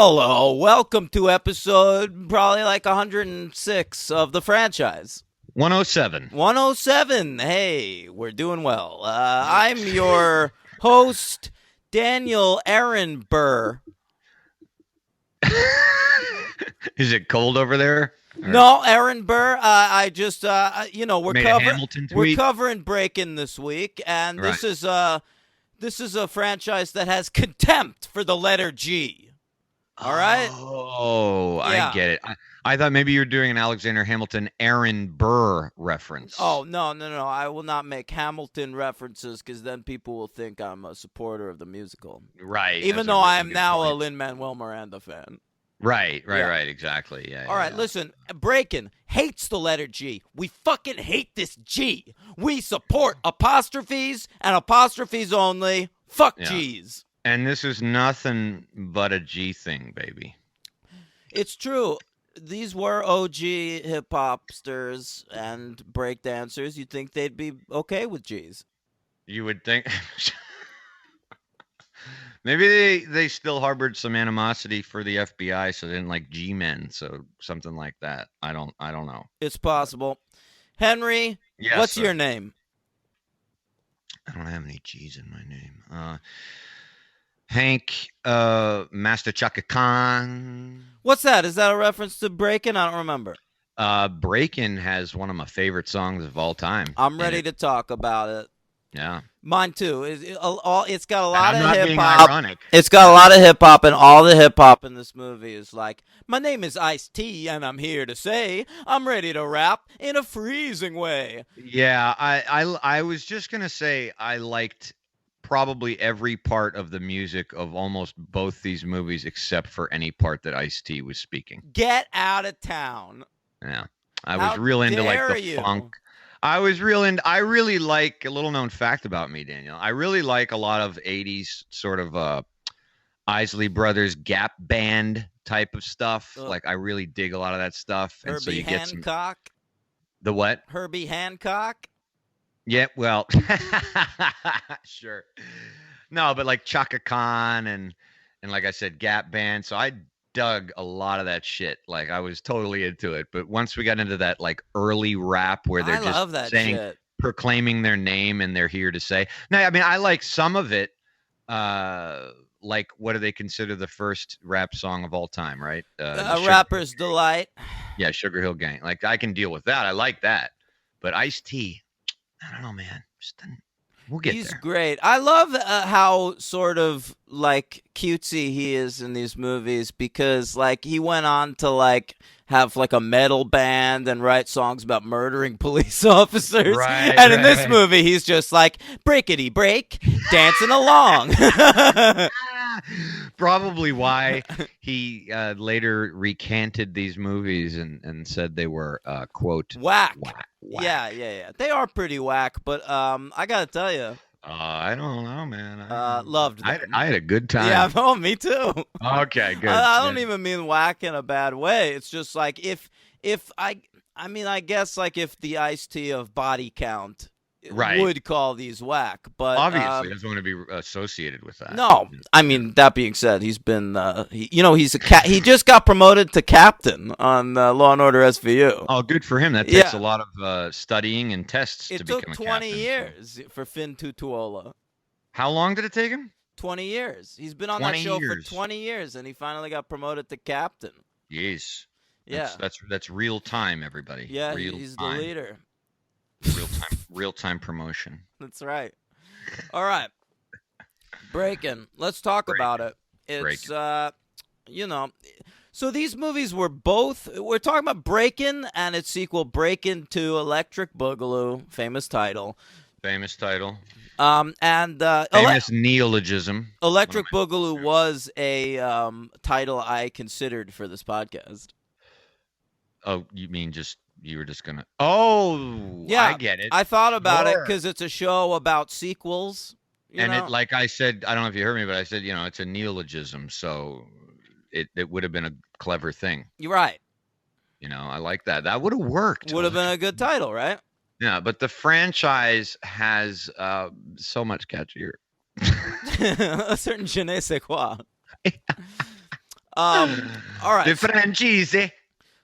Hello, welcome to episode probably like 106 of the franchise. 107. 107. Hey, we're doing well. I'm your host, Daniel Aaron Burr. Is it cold over there? No, Aaron Burr. I just, we're covering Breakin this week, and Right. this is a franchise that has contempt for the letter G. All right. Oh, Yeah. I get it. I thought maybe you were doing an Alexander Hamilton, Aaron Burr reference. Oh, no. I will not make Hamilton references because then people will think I'm a supporter of the musical. Right. Even though I am now a Lin-Manuel Miranda fan. Right, exactly. Yeah. All right, listen, Breakin hates the letter G. We fucking hate this G. We support apostrophes and apostrophes only. Fuck G's. And this is nothing but a G thing, baby. It's true. These were OG hip-hopsters and breakdancers. You'd think they'd be okay with G's. You would think. Maybe they still harbored some animosity for the FBI, so they didn't like G-men, so something like that. I don't know. It's possible. Henry, Yes, what's sir. your name? I don't have any G's in my name. Hank, Master Chaka Khan. What's that? Is that a reference to Breakin? I don't remember. Breakin has one of my favorite songs of all time. I'm ready to talk about it. Yeah. Mine too. It's got a And lot I'm of not hip being hop. ironic. It's got a lot of hip hop, and all the hip hop in this movie is like, my name is Ice-T, and I'm here to say I'm ready to rap in a freezing way. Yeah, I was just gonna say I liked probably every part of the music of almost both these movies except for any part that Ice-T was speaking. Get out of town. Yeah. I How was real into like dare the you. funk. I really like a little known fact about me, Daniel. I really like a lot of 80s sort of Isley Brothers Gap band type of stuff. Ugh. Like I really dig a lot of that stuff. And so Herbie you get Hancock. the what? Herbie Hancock. Yeah, well, sure. No, but like Chaka Khan and like I said, Gap band. So I dug a lot of that shit. Like I was totally into it. But once we got into that like early rap where they're I love just that saying, shit. proclaiming their name and they're here to say. No, I mean I like some of it. Like what do they consider the first rap song of all time, right? A rapper's delight. Yeah, Sugar Hill Gang. Like I can deal with that. I like that. But Ice-T, I don't know, man. We'll get He's there. great. I love how sort of like cutesy he is in these movies because like he went on to like have like a metal band and write songs about murdering police officers. Right, and in this right. movie, he's just like breakity break, dancing along. Probably why he later recanted these movies and said they were quote Whack. whack. Yeah. They are pretty whack, but I gotta tell you, I don't know, man. loved them. I had a good time. Yeah, oh, me too. Okay, good. I don't even mean whack in a bad way. It's just like if I guess like if the Ice-T of Body Count Right. would call these whack, but Obviously, doesn't want to be associated with that. no. I mean, that being said, he's been he's he just got promoted to captain on Law and Order SVU. Oh, good for him. That takes Yeah. a lot of studying and tests It to took become a 20 captain, so. years for Finn Tutuola. How long did it take him? 20 years. He's been on that 20 show years. for 20 years, and he finally got promoted to captain. Yes. Yeah. That's real time, everybody. Yeah, real he's time. the leader. Real time promotion. That's right. All right. Breakin'. Let's talk about it. It's so these movies we're talking about Breakin' and its sequel Breakin' to Electric Boogaloo, famous title. Famous title. And Famous neologism. Electric Boogaloo was a title I considered for this podcast. Oh, you mean you were just gonna? Oh, Yeah, I get it. I thought about it Sure. because it's a show about sequels. It, like I said, I don't know if you heard me, but I said, it's a neologism, so it would have been a clever thing. You're right. I like that. That would have worked. Would have been a good title, right? Yeah, but the franchise has so much catchier. A certain je ne sais quoi. All The right. franchise.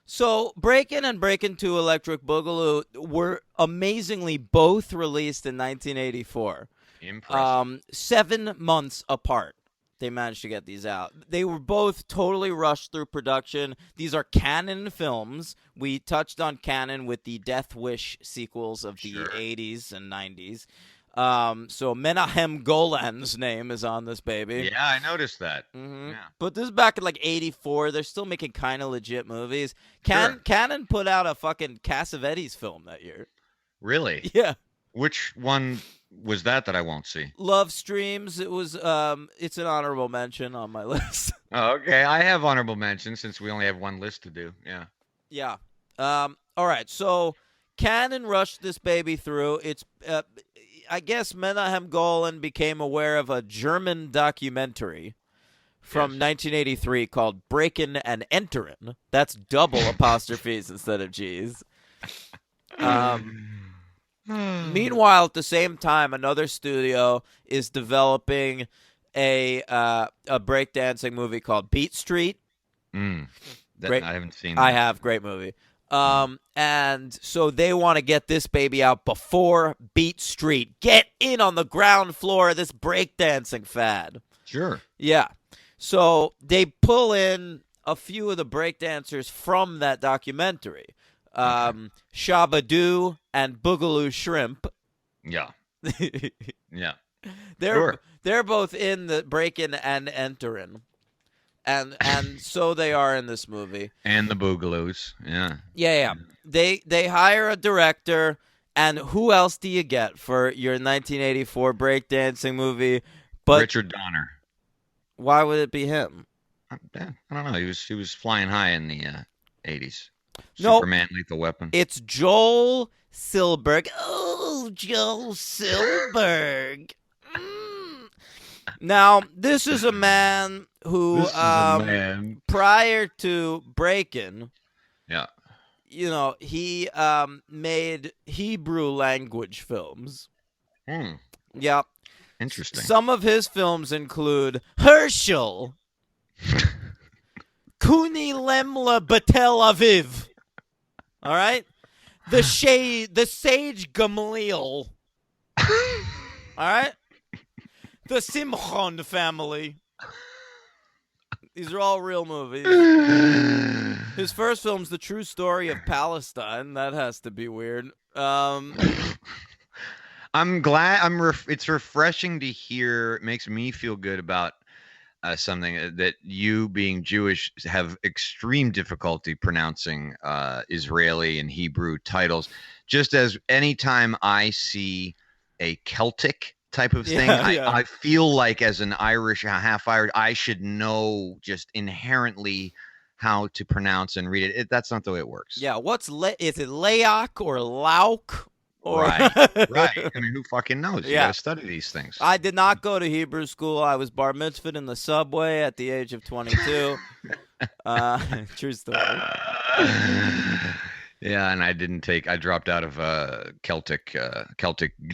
So Breakin' and Breakin' 2 Electric Boogaloo were amazingly both released in 1984. Impressive. 7 months apart. They managed to get these out. They were both totally rushed through production. These are canon films. We touched on canon with the Death Wish sequels of the Sure. 80s and 90s. So Menahem Golan's name is on this baby. Yeah, I noticed that. Mm-hmm. Yeah. But this is back in like '84. They're still making kind of legit movies. Sure. Canon put out a fucking Cassavetes film that year. Really? Yeah, Which one was that I won't see? Love Streams. It was it's an honorable mention on my list. Oh, okay. I have honorable mentions since we only have one list to do. Yeah. Yeah. All right. So Canon rushed this baby through. It's I guess Menahem Golan became aware of a German documentary from Yes. 1983 called Breakin' and Enterin'. That's double apostrophes instead of G's. Meanwhile, at the same time, another studio is developing a breakdancing movie called Beat Street. Great. I haven't seen I that. have. Great movie. And so they want to get this baby out before Beat Street. Get in on the ground floor of this breakdancing fad. Sure. Yeah. So they pull in a few of the breakdancers from that documentary. Shabadoo and Boogaloo Shrimp. Yeah. Yeah. They're both in the Breakin' and Enterin'. And so they are in this movie. And the Boogaloos. Yeah. Yeah. They hire a director, and who else do you get for your 1984 breakdancing movie? But Richard Donner. why would it be him? I don't know. He was flying high in the 80s. No. Superman, Lethal Weapon. It's Joel Silberg. Oh, Joel Silberg. Now, this is a man who, prior to Breakin', Yeah. He made Hebrew language films. Yeah. Interesting. Some of his films include Herschel, Kuni Lemla Batel Aviv. All right? The Sage Gamaliel. All right? The Simchon Family. These are all real movies. His first film's The True Story of Palestine. That has to be weird. I'm glad. It's refreshing to hear. It makes me feel good about something that you, being Jewish, have extreme difficulty pronouncing Israeli and Hebrew titles. Just as anytime I see a Celtic type of thing, I feel like as an Irish, half Irish, I should know just inherently how to pronounce and read it. That's not the way it works. Yeah, is it Laok or Lauk? Or... Right. I mean, who fucking knows? You gotta study these things. I did not go to Hebrew school. I was bar mitzvahed in the subway at the age of 22. True story. Yeah, and I dropped out of Celtic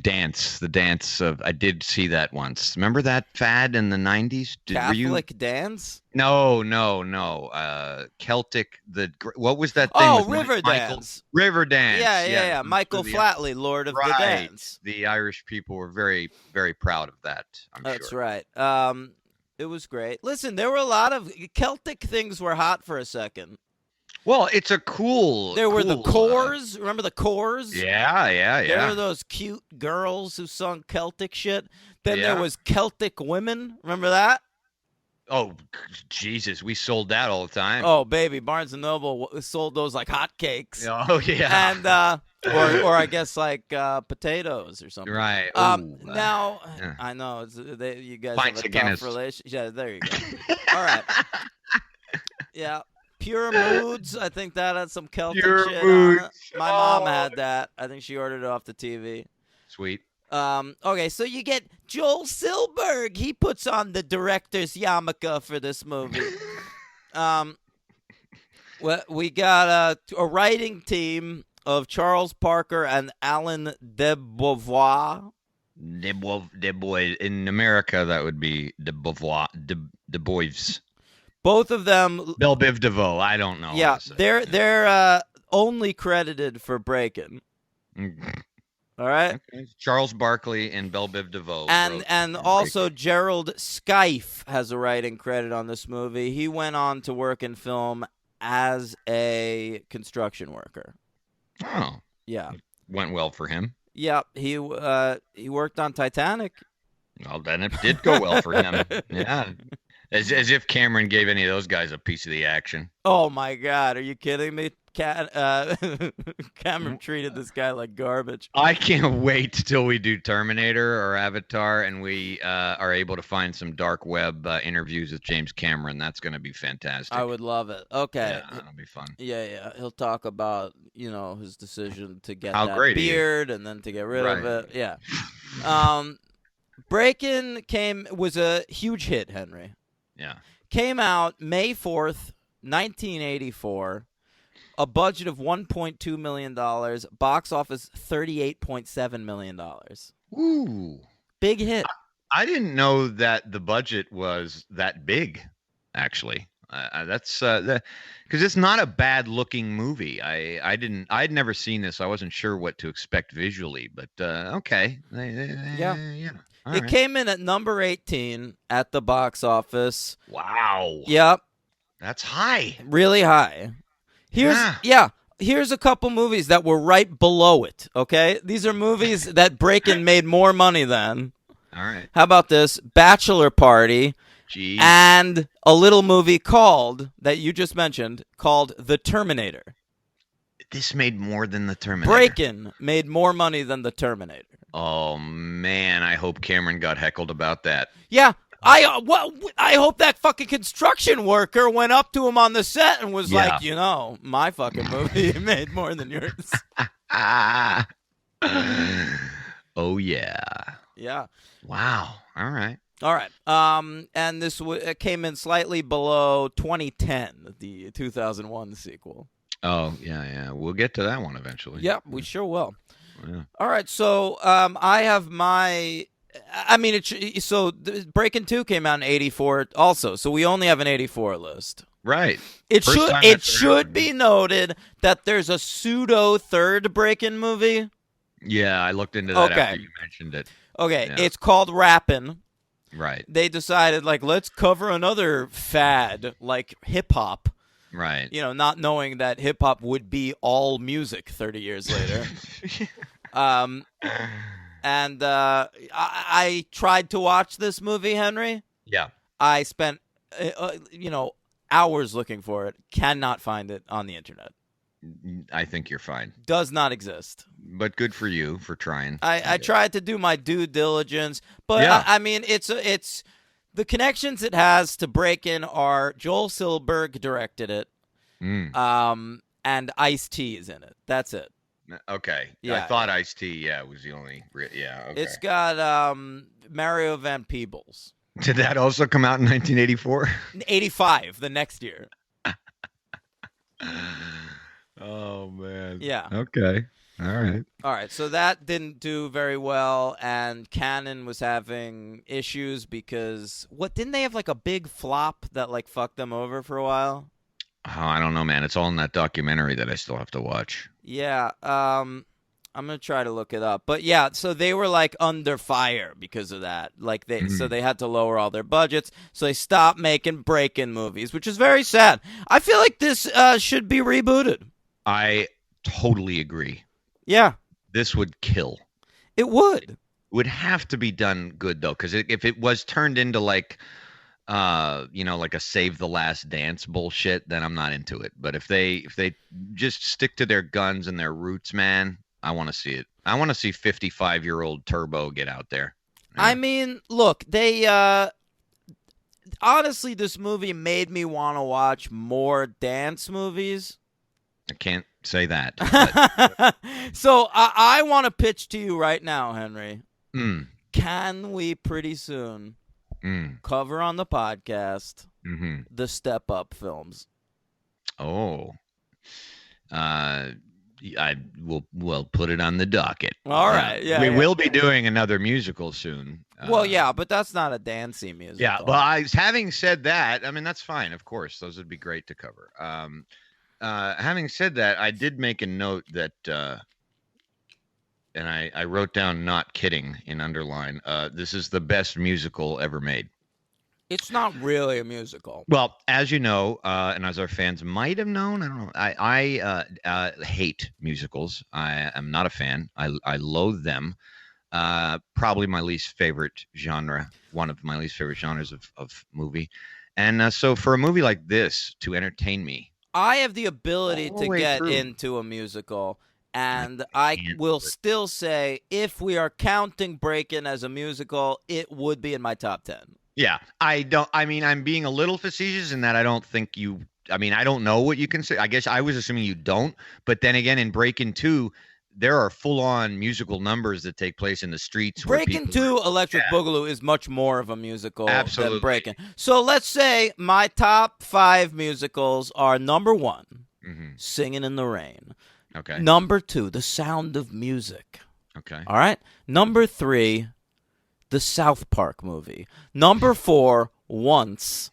dance. The dance of, I did see that once. Remember that fad in the 90s? Catholic dance? No. Celtic, what was that thing? Oh, river dance. River dance. Yeah. Michael Flatley, Lord of the Dance. The Irish people were very, very proud of that, I'm sure. That's right. It was great. Listen, there were a lot of Celtic things were hot for a second. Well, it's a cool. There were the Corrs. Remember the Corrs? Yeah. There were those cute girls who sung Celtic shit. Then there was Celtic women. Remember that? Oh, Jesus. We sold that all the time. Oh, baby. Barnes & Noble sold those like hotcakes. Oh, yeah. And, or I guess like potatoes or something. Right. Now, I know. You guys have a tough relationship. Yeah, there you go. All right. Yeah. Pure Moods, I think that had some Celtic shit on it. My mom had that. I think she ordered it off the TV. Sweet. Okay, so you get Joel Silberg. He puts on the director's yarmulke for this movie. We got a writing team of Charles Parker and Alan de Beauvoir. De Bois. In America, that would be de Beauvoir. De Bois. Both of them, Belle Biv DeVoe. I don't know how yeah, to say. they're only credited for Breakin. Mm. All right. Okay. Charles Barkley and Belle Biv DeVoe And wrote also Breakin'. Gerald Skyfe has a writing credit on this movie. He went on to work in film as a construction worker. Oh, Yeah. went well for him. Yeah, he worked on Titanic. Well, then it did go well for him. Yeah. As if Cameron gave any of those guys a piece of the action. Oh my God, are you kidding me? Cameron treated this guy like garbage. I can't wait till we do Terminator or Avatar and we are able to find some dark web interviews with James Cameron. That's going to be fantastic. I would love it. Okay. Yeah, that'll be fun. Yeah. He'll talk about, his decision to get How that great he is. beard and then to get rid of Right. it. Yeah. Breakin' was a huge hit, Henry. Yeah. Came out May 4th, 1984. A budget of $1.2 million. Box office $38.7 million. Ooh. Big hit. I didn't know that the budget was that big, actually. That's because it's not a bad looking movie. I'd never seen this. So I wasn't sure what to expect visually, but okay. Yeah. All It right. came in at number 18 at the box office. Wow. Yep. That's high. Really high. Yeah. Here's a couple movies that were right below it, okay? These are movies that Breakin' made more money than. All right. How about this? Bachelor Party. Jeez. And a little movie that you just mentioned, called The Terminator. This made more than the Terminator. Breakin' made more money than The Terminator. Oh man, I hope Cameron got heckled about that. Yeah, I hope that fucking construction worker went up to him on the set and was like, my fucking movie made more than yours. Oh yeah. Yeah. Wow. All right. All right. And this came in slightly below 2010, the 2001 sequel. Oh yeah. We'll get to that one eventually. Yep, we sure will. Yeah. All right. So I have my. I mean, Breakin' 2 came out in 84 also, so we only have an 84 list. Right. It First should be noted that there's a pseudo third Breakin' movie. Yeah, I looked into that Okay. after you mentioned it. Okay, Yeah. it's called Rappin'. Right. They decided, let's cover another fad, like hip-hop, Right. not knowing that hip-hop would be all music 30 years later. And I tried to watch this movie, Henry. Yeah. I spent, hours looking for it. Cannot find it on the internet. I think you're fine. Does not exist. But good for you for trying. I tried to do my due diligence, but Yeah. I mean, it's the connections it has to Breakin' are Joel Silberg directed it, and Ice-T is in it. That's it. Okay. Yeah. I thought Ice-T, was the only. Yeah. Okay. It's got Mario Van Peebles. Did that also come out in 1984? 85, the next year. Oh man. Yeah. Okay. All right. All right, so that didn't do very well, and Canon was having issues because didn't they have like a big flop that fucked them over for a while? Oh, I don't know, man. It's all in that documentary that I still have to watch. Yeah, I'm gonna try to look it up, but yeah, so they were under fire because of that. So they had to lower all their budgets, so they stopped making Breakin' movies, which is very sad. I feel like this should be rebooted. I totally agree. Yeah, This would kill. it would. It would have to be done good though, because if it was turned into like a Save the Last Dance bullshit, then I'm not into it. But if they just stick to their guns and their roots, man, I want to see it. I want to see 55-year-old Turbo get out there. Yeah. I mean, look, they honestly, this movie made me want to watch more dance movies. I can't say that. But, So I want to pitch to you right now, Henry. mm, Can we pretty soon cover on the podcast the Step Up films? Oh. I will put it on the docket. All Yeah. right. Yeah. We Yeah. will be doing another musical soon. Well, yeah, but that's not a dancey Yeah, musical. but having said that, I mean that's fine. Of course, those would be great to cover. Having said that, I did make a note that, and I wrote down "not kidding" in underline. This is the best musical ever made. It's not really a musical. Well, as you know, and as our fans might have known, I don't know. I hate musicals. I am not a fan. I loathe them. Probably my least favorite genre. One of my least favorite genres of movie. And so, for a movie like this to entertain me I have the ability all the to way get through, into a musical, and I I can't will do it. still say if we are counting Breakin' as a musical, it would be in my top 10. Yeah, I don't. I mean, I'm being a little facetious in that I don't think you. I mean, I don't know what you can say. I guess I was assuming you don't. But then again, in Breakin' 2, there are full-on musical numbers that take place in the streets where Breakin' people are. 2 Electric Yeah, Boogaloo is much more of a musical than absolutely. Breakin'. So let's say my top 5 musicals are number 1, Hmm. Singing in the Rain. Okay. Number 2, The Sound of Music. Okay. All right. Number 3, the South Park movie. Number 4, Once.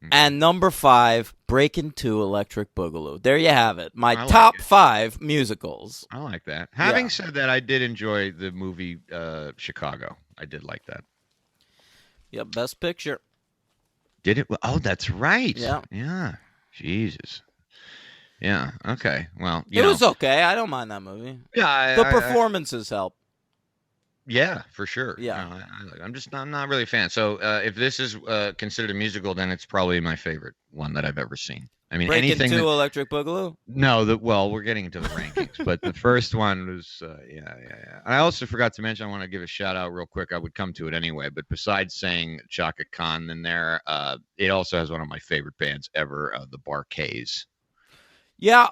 Mhm. And number 5, Breakin' 2 Electric Boogaloo. There you have it. My I like top it. 5 musicals. I like that. Yeah. Having said that, I did enjoy the movie Chicago. I did like that. Yep, best picture. Did it? Oh, that's right. Yeah. Yeah. Jesus. Yeah. Okay. Well, It was okay. I don't mind that movie. yeah. The performances help. Yeah, for sure. Yeah. No, I'm not really a fan. So if this is considered a musical, then it's probably my favorite one that I've ever seen. I mean, Breakin' anything 2 that, Electric Boogaloo? no, well, we're getting into the rankings, but the first one was, yeah. And I also forgot to mention, I want to give a shout out real quick. I would come to it anyway, but besides saying Chaka Khan in there, it also has one of my favorite bands ever, the Barkays. Yeah.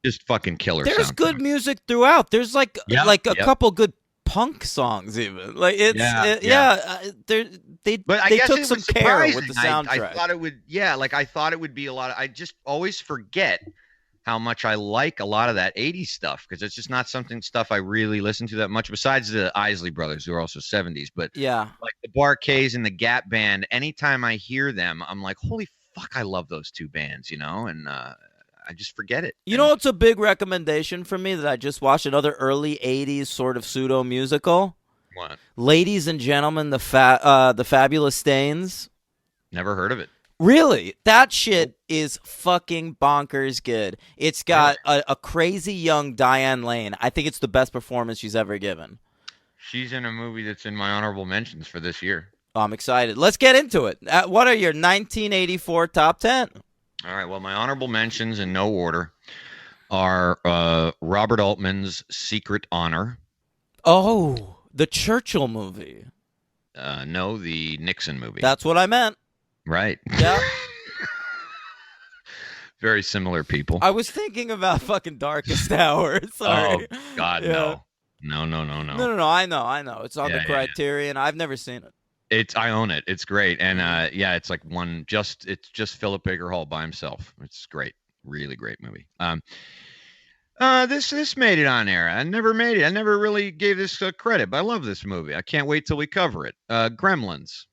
Just fucking killer There's sound. good music throughout. There's like Yep, a yep. couple good punk songs even. Like it's Yeah. But I they guess took it some was care with surprising. the soundtrack. I thought it would, yeah, like I thought it would be a lot of, I just always forget how much I like a lot of that 80s stuff because it's just not stuff I really listen to that much besides the Isley Brothers who are also 70s. But Yeah. like the Bar-Kays and the Gap Band, anytime I hear them, I'm like, holy fuck, I love those two bands, you know? And I just forget it. You know what's a big recommendation for me that I just watched? Another early 80s sort of pseudo musical. What? Ladies and Gentlemen, the Fabulous Stains. Never heard of it. Really? That shit is fucking bonkers good. It's got a crazy young Diane Lane. I think it's the best performance she's ever given. She's in a movie that's in my honorable mentions for this year. Oh, I'm excited. Let's get into it. What are your 1984 top 10? All right. Well, my honorable mentions in no order are Robert Altman's Secret Honor. Oh, the Churchill movie. No, the Nixon movie. That's what I meant. Right. Yeah. Very similar people. I was thinking about fucking Darkest Hour. Sorry. Oh, God, Yeah. no. No. No. I know. It's on the Criterion. I've never seen it. I own it. It's great. And yeah, it's like it's just Philip Baker Hall by himself. It's great. Really great movie. This made it on air. I never made it. I never really gave this credit, but I love this movie. I can't wait till we cover it. Gremlins.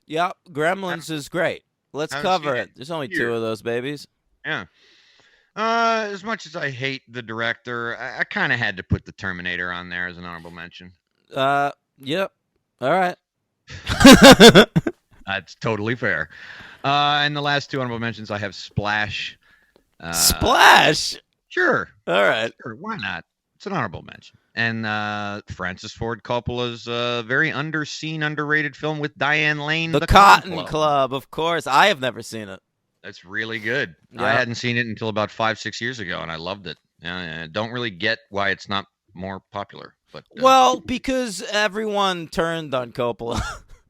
Yeah, Gremlins is great. Let's haven't cover seen it. it There's only here. 2 of those babies. Yeah. As much as I hate the director, I kind of had to put the Terminator on there as an honorable mention. Yep. All right. That's totally fair. And the last 2 honorable mentions, I have Splash. Splash. Sure. All right. Sure, why not? It's an honorable mention. And Francis Ford Coppola's very underseen, underrated film with Diane Lane, The Cotton Club, of course. I have never seen it. That's really good. Yeah. I hadn't seen it until about 5-6 years ago, and I loved it. Don't really get why it's not more popular, but Well, because everyone turned on Coppola.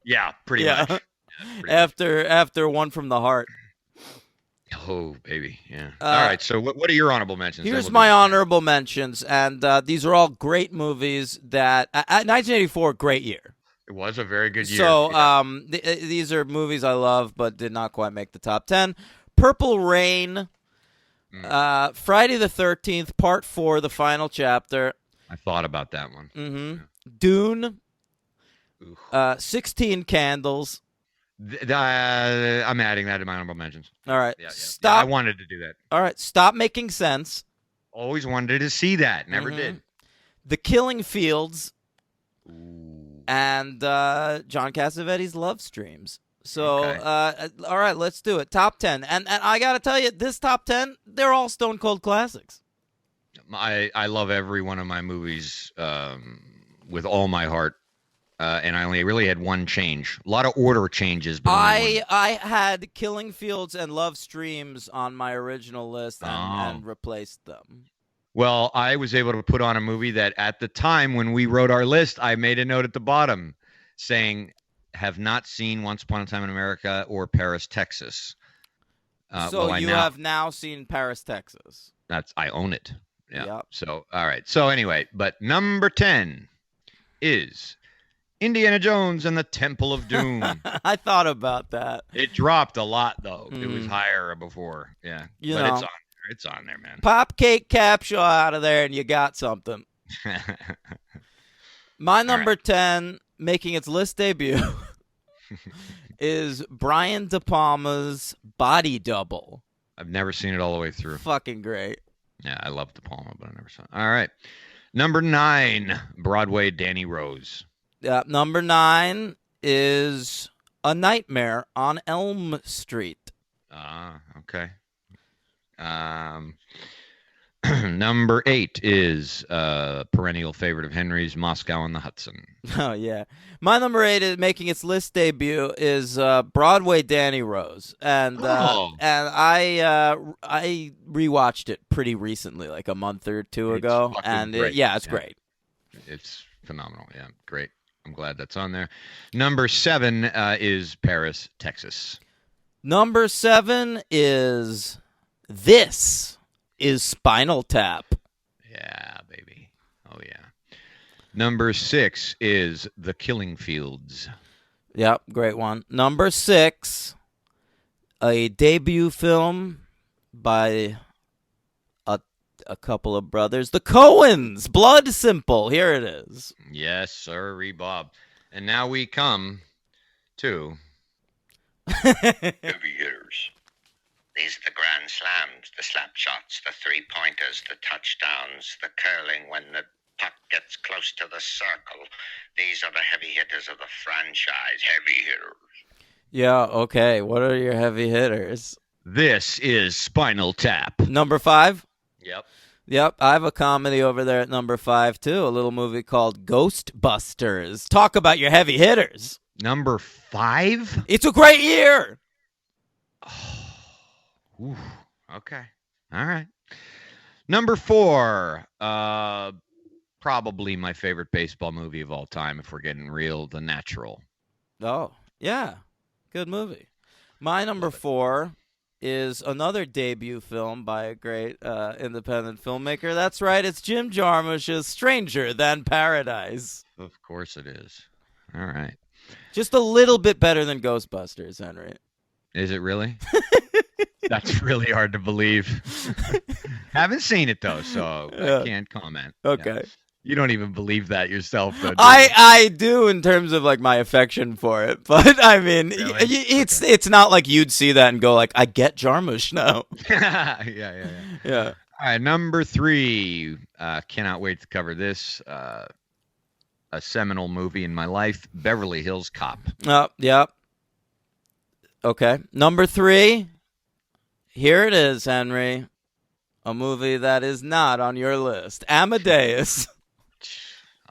yeah, pretty much. Yeah, After One from the Heart. Oh, baby, yeah. All right, so what are your honorable mentions? Here's my honorable mentions, and these are all great movies that 1984, great year. It was a very good year. So, yeah. These are movies I love, but did not quite make the top 10. Purple Rain, Mm. Friday the 13th, Part 4, the final chapter. I thought about that one. Mm-hmm. Yeah. Dune. Ooh. 16 Candles. I'm adding that to my honorable mentions. All right. Yeah. I Stop. wanted to do that. All right. Stop Making Sense. Always wanted to see that. Never Mhm. did. The Killing Fields. Ooh. And John Cassavetes' Love Streams. So, Okay. all right, let's do it. Top 10. And I got to tell you, this top 10, they're all Stone Cold classics. I love every one of my movies with all my heart. And I only really had one change. A lot of order changes, but only one. I had Killing Fields and Love Streams on my original list and replaced them. Well, I was able to put on a movie that at the time when we wrote our list, I made a note at the bottom saying, have not seen Once Upon a Time in America or Paris, Texas. So you have now seen Paris, Texas. I own it. Yeah. Yep. So, all right. So anyway, but number 10 is Indiana Jones and the Temple of Doom. I thought about that. It dropped a lot, though. It was higher before. Yeah. You but know, it's on there, man. Pop Cake Capshaw out of there, and you got something. My number 10, making its list debut, is Brian De Palma's Body Double. I've never seen it all the way through. Fucking great. Yeah, I love De Palma, but I never saw it. All right. Number 9, Broadway Danny Rose. Number 9 is A Nightmare on Elm Street. Okay. Number 8 is perennial favorite of Henry's, Moscow on the Hudson. Oh, yeah. My number 8 is making its list debut is Broadway Danny Rose. And I rewatched it pretty recently, like a month or two ago. And it's great. It's phenomenal. Yeah, great. I'm glad that's on there. Number 7 is Paris, Texas. Number 7 is This is Spinal Tap. Yeah, baby. Oh, yeah. Number 6 is The Killing Fields. Yep, great one. Number 6, a debut film by a couple of brothers, the Coens, Blood Simple. Here it is. Yes, sir, Bob. And now we come to heavy hitters. These are the grand slams, the slap shots, the three-pointers, the touchdowns, the curling when the puck gets close to the circle. These are the heavy hitters of the franchise. Heavy hitters. Yeah, okay. What are your heavy hitters? This is Spinal Tap. Number 5? Yep. I have a comedy over there at number 5, too. A little movie called Ghostbusters. Talk about your heavy hitters. Number 5? It's a great year. Ooh, okay. All right. Number 4, probably my favorite baseball movie of all time, if we're getting real, The Natural. Oh, yeah. Good movie. My number 4 is another debut film by a great independent filmmaker. That's right. It's Jim Jarmusch's Stranger Than Paradise. Of course it is. All right. Just a little bit better than Ghostbusters, Henry. Is it really? That's really hard to believe. Haven't seen it, though, so I can't comment. Okay. Yeah. You don't even believe that yourself, though. I do in terms of like my affection for it, but I mean, Really? it's not like you'd see that and go like, I get Jarmusch now. Yeah. All right, number 3. Cannot wait to cover this. A seminal movie in my life, Beverly Hills Cop. Yep. Okay. Number 3. Here it is, Henry. A movie that is not on your list. Amadeus.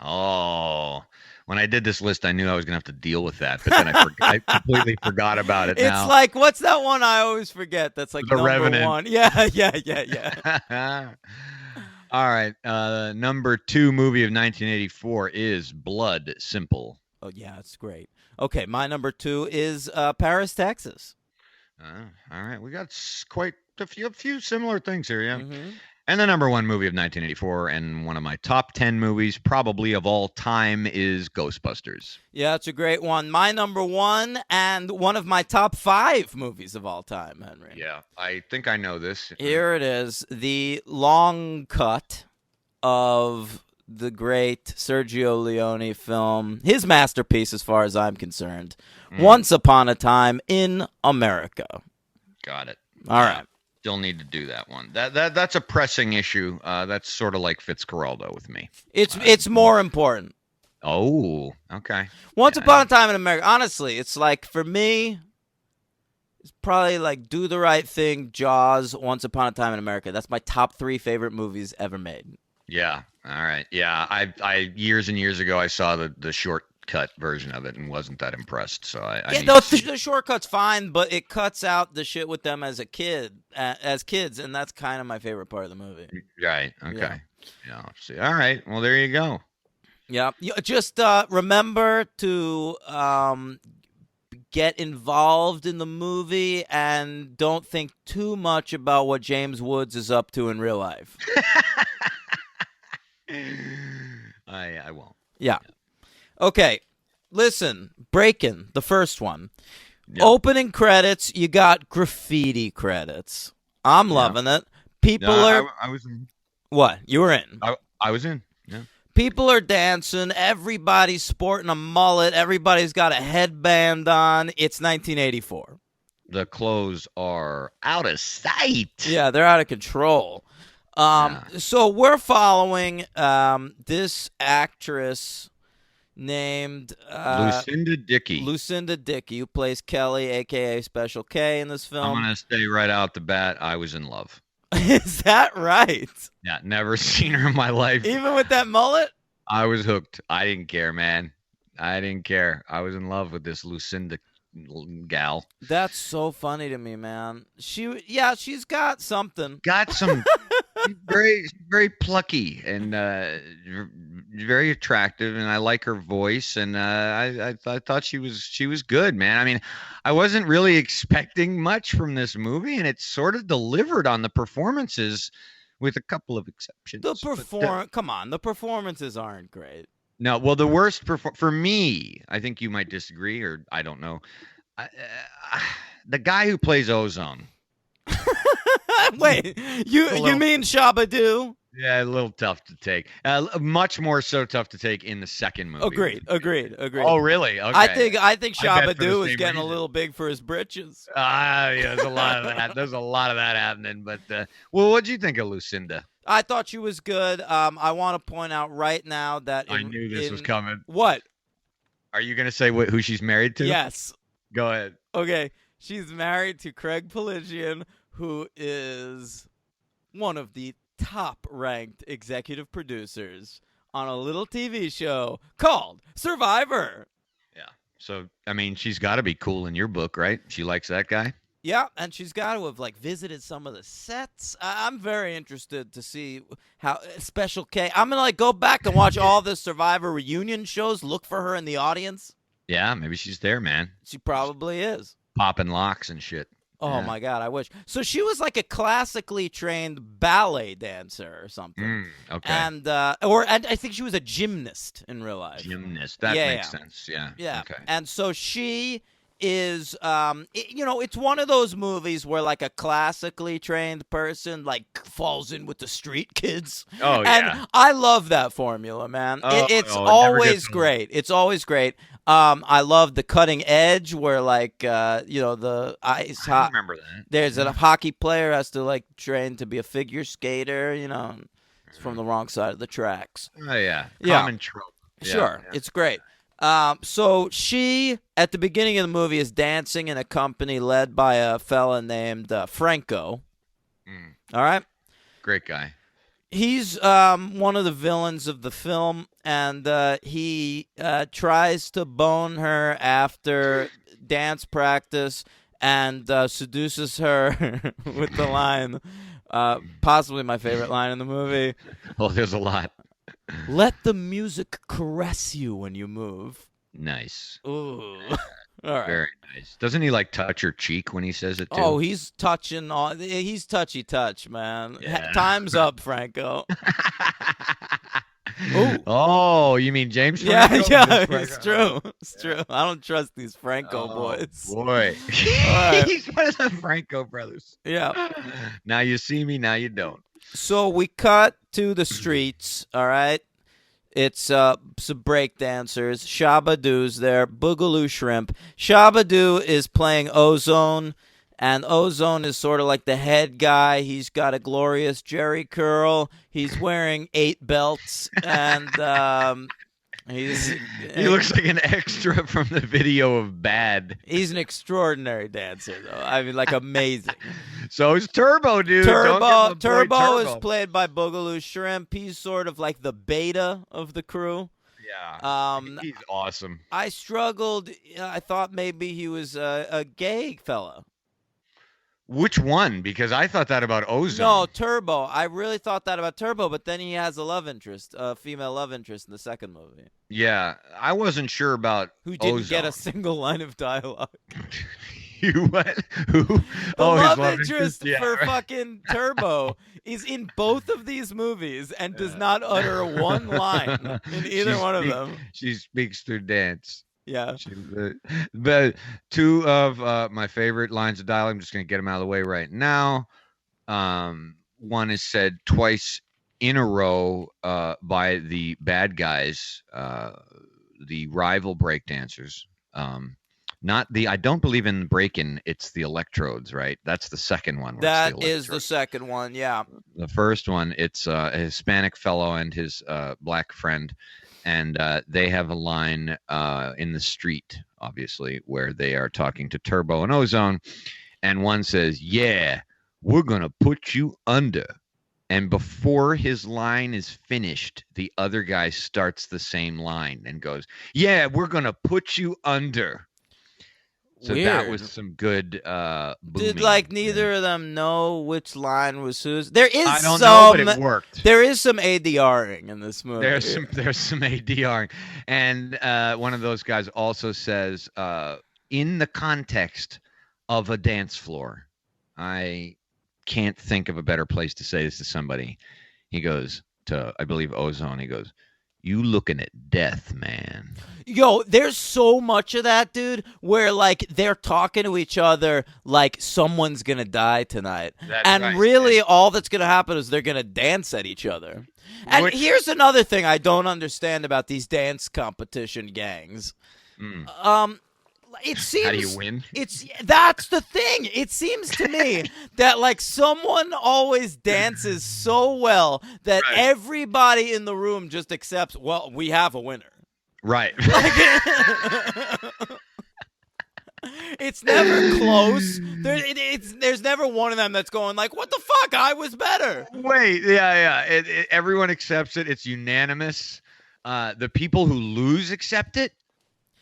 Oh, when I did this list, I knew I was going to have to deal with that, but then I completely forgot about it now. It's like, what's that one I always forget? That's like The number Revenant. 1. Yeah. All right. Number 2 movie of 1984 is Blood Simple. Oh, yeah, it's great. Okay, my number 2 is Paris, Texas. All right. We got quite a few similar things here, yeah. Mm-hmm. And the number one movie of 1984 and one of my top 10 movies probably of all time is Ghostbusters. Yeah, it's a great one. My number one and one of my top 5 movies of all time, Henry. Yeah, I think I know this. Here it is, the long cut of the great Sergio Leone film, his masterpiece as far as I'm concerned, Once Upon a Time in America. Got it. All right. Still need to do that one. That's a pressing issue. That's sort of like Fitzcarraldo with me. It's more important. Oh, okay. Once Upon a Time in America. Honestly, it's like, for me, it's probably like Do the Right Thing, Jaws, Once Upon a Time in America. That's my top 3 favorite movies ever made. Yeah. All right. Yeah. I years and years ago I saw the shortcut version of it and wasn't that impressed. So the shortcut's fine, but it cuts out the shit with them as kids, and that's kind of my favorite part of the movie. Right. Okay. Yeah. See. All right. Well, there you go. Yeah. Just remember to get involved in the movie and don't think too much about what James Woods is up to in real life. I won't. Yeah. Okay. Listen, Breakin, the first one. Yep. Opening credits, you got graffiti credits. I'm loving it. People are... I was in. What? You were in. I was in. Yeah. People are dancing. Everybody's sporting a mullet. Everybody's got a headband on. It's 1984. The clothes are out of sight. Yeah, they're out of control. So we're following this actress named Lucinda Dickey. Lucinda Dickey, who plays Kelly, a.k.a. Special K, in this film. I'm going to say right out the bat, I was in love. Is that right? Yeah, never seen her in my life. Even with that mullet? I was hooked. I didn't care, man. I didn't care. I was in love with this Lucinda gal. That's so funny to me, man. She's got something. Got some very plucky and very attractive, and I like her voice, and I thought she was good, man. I mean, I wasn't really expecting much from this movie, and it sort of delivered on the performances, with a couple of exceptions. Come on, the performances aren't great. No, well, the worst for me, I think you might disagree, or I don't know. The guy who plays Ozone. Wait, you mean Shabba-Doo? Yeah, a little tough to take. Much more so tough to take in the second movie. Agreed. Oh, really? Okay. I think Shabba-Doo is getting a little big for his britches. Yeah, there's a lot of that. There's a lot of that happening. But well, what'd you think of Lucinda? I thought she was good. I want to point out right now that I knew this was coming. What? Are you gonna say who she's married to? Yes. Go ahead. Okay, she's married to Craig Peligian, who is one of the top-ranked executive producers on a little TV show called Survivor. Yeah. So, I mean, she's got to be cool in your book, right? She likes that guy? Yeah, and she's got to have, visited some of the sets. I'm very interested to see how Special K... I'm going to, go back and watch all the Survivor reunion shows, look for her in the audience. Yeah, maybe she's there, man. She probably is. Popping locks and shit. Oh, my God, I wish. So she was like a classically trained ballet dancer or something. Okay. And I think she was a gymnast in real life. Gymnast. That makes sense. Yeah. Yeah. Okay. And so she is, it's one of those movies where, a classically trained person, falls in with the street kids. Oh, yeah. And I love that formula, man. It's it always great. It's always great. I love the cutting edge where, the ice I remember that. There's a hockey player has to, train to be a figure skater, it's from the wrong side of the tracks. Oh, yeah. Common trope. Sure. Yeah. It's great. So she, at the beginning of the movie, is dancing in a company led by a fella named Franco. All right? Great guy. He's one of the villains of the film, and he tries to bone her after dance practice and seduces her with the line, possibly my favorite line in the movie. Oh, there's a lot. Let the music caress you when you move. Nice. Ooh. All right. Very nice. Doesn't he like touch her cheek when he says it too? Oh, he's touching on. He's touchy touch, man. Yeah. Time's up, Franco. Oh, you mean James Yeah, Franco? yeah, Franco? it's true. It's true. I don't trust these Franco boys. Boy. right. He's one of the Franco brothers. Yeah. Now you see me, now you don't. So we cut to the streets, all right? It's some break dancers. Shabadoo's there. Boogaloo Shrimp. Shabadoo is playing Ozone, and Ozone is sort of like the head guy. He's got a glorious Jerry curl. He's wearing 8 belts, and He looks like an extra from the video of Bad. He's an extraordinary dancer, though. I mean, like, amazing. So is Turbo, dude. Turbo is played by Boogaloo Shrimp. He's sort of like the beta of the crew. Yeah, he's awesome. I struggled. I thought maybe he was a gay fella. Which one? Because I thought that about Ozone. No, Turbo. I really thought that about Turbo, but then he has a love interest, a female love interest in the second movie. Yeah, I wasn't sure about Who didn't Ozone. get a single line of dialogue. You what? Who? The his love interest for fucking Turbo is in both of these movies and does not utter one line in either one of them. She speaks through dance. Yeah. The two of my favorite lines of dialogue, I'm just going to get them out of the way right now. One is said twice in a row by the bad guys, the rival breakdancers. I don't believe in Breakin, it's the electrodes, right? That's the second one. That is the second one, yeah. The first one, it's a Hispanic fellow and his black friend. And they have a line in the street, obviously, where they are talking to Turbo and Ozone. And one says, "Yeah, we're going to put you under." And before his line is finished, the other guy starts the same line and goes, "Yeah, we're going to put you under." So Weird. That was some good booming. Did neither of them know which line was whose? There is I don't know, but it worked. There is some ADRing in this movie. There's some ADRing, and one of those guys also says, in the context of a dance floor, I can't think of a better place to say this to somebody. He goes to, I believe, Ozone. He goes, "You looking at death, man." Yo, there's so much of that, dude, where they're talking to each other like someone's gonna die tonight. That's right. Really all that's gonna happen is they're gonna dance at each other. And here's another thing I don't understand about these dance competition gangs. It seems, how do you win? That's the thing. It seems to me that someone always dances so well that everybody in the room just accepts, well, we have a winner. Right. It's never close. There's never one of them that's going what the fuck? I was better. Wait, yeah. Everyone accepts it. It's unanimous. The people who lose accept it.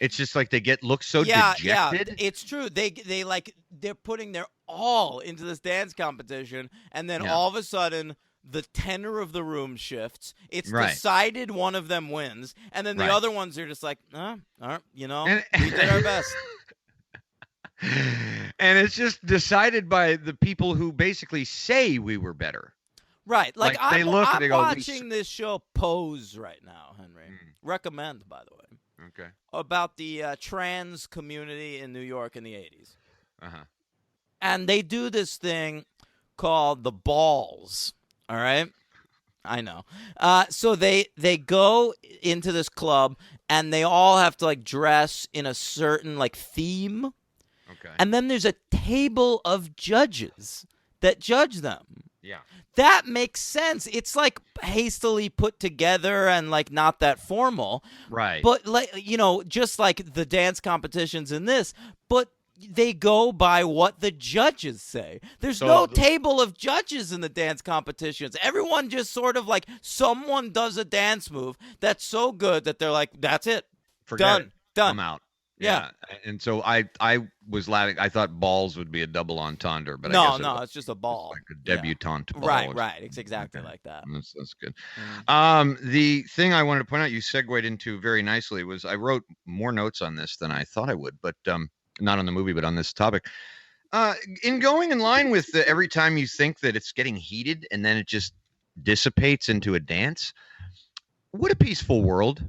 It's just they look so dejected. Yeah, it's true. They're putting their all into this dance competition, and then all of a sudden the tenor of the room shifts. It's decided one of them wins, and then the other ones are just we did our best. And it's just decided by the people who basically say we were better. Right. I'm watching this show Pose right now, Henry. Recommend, by the way. Okay. About the trans community in New York in the 80s. Uh-huh. And they do this thing called the balls. All right? I know. So they go into this club, and they all have to dress in a certain theme. Okay. And then there's a table of judges that judge them. Yeah. That makes sense. It's hastily put together and not that formal. Right. But just like the dance competitions in this, but they go by what the judges say. There's no table of judges in the dance competitions. Everyone just sort of someone does a dance move that's so good that they're that's it. Forget Done. it. I'm out. Yeah. And so I was laughing. I thought balls would be a double entendre, but I No, guess no, it's just a ball. like a Yeah. debutante ball. Right, right. It's exactly Okay. like that. That's good. Mm. The thing I wanted to point out, you segued into very nicely, was I wrote more notes on this than I thought I would, but not on the movie, but on this topic. In going in line with every time you think that it's getting heated and then it just dissipates into a dance. What a peaceful world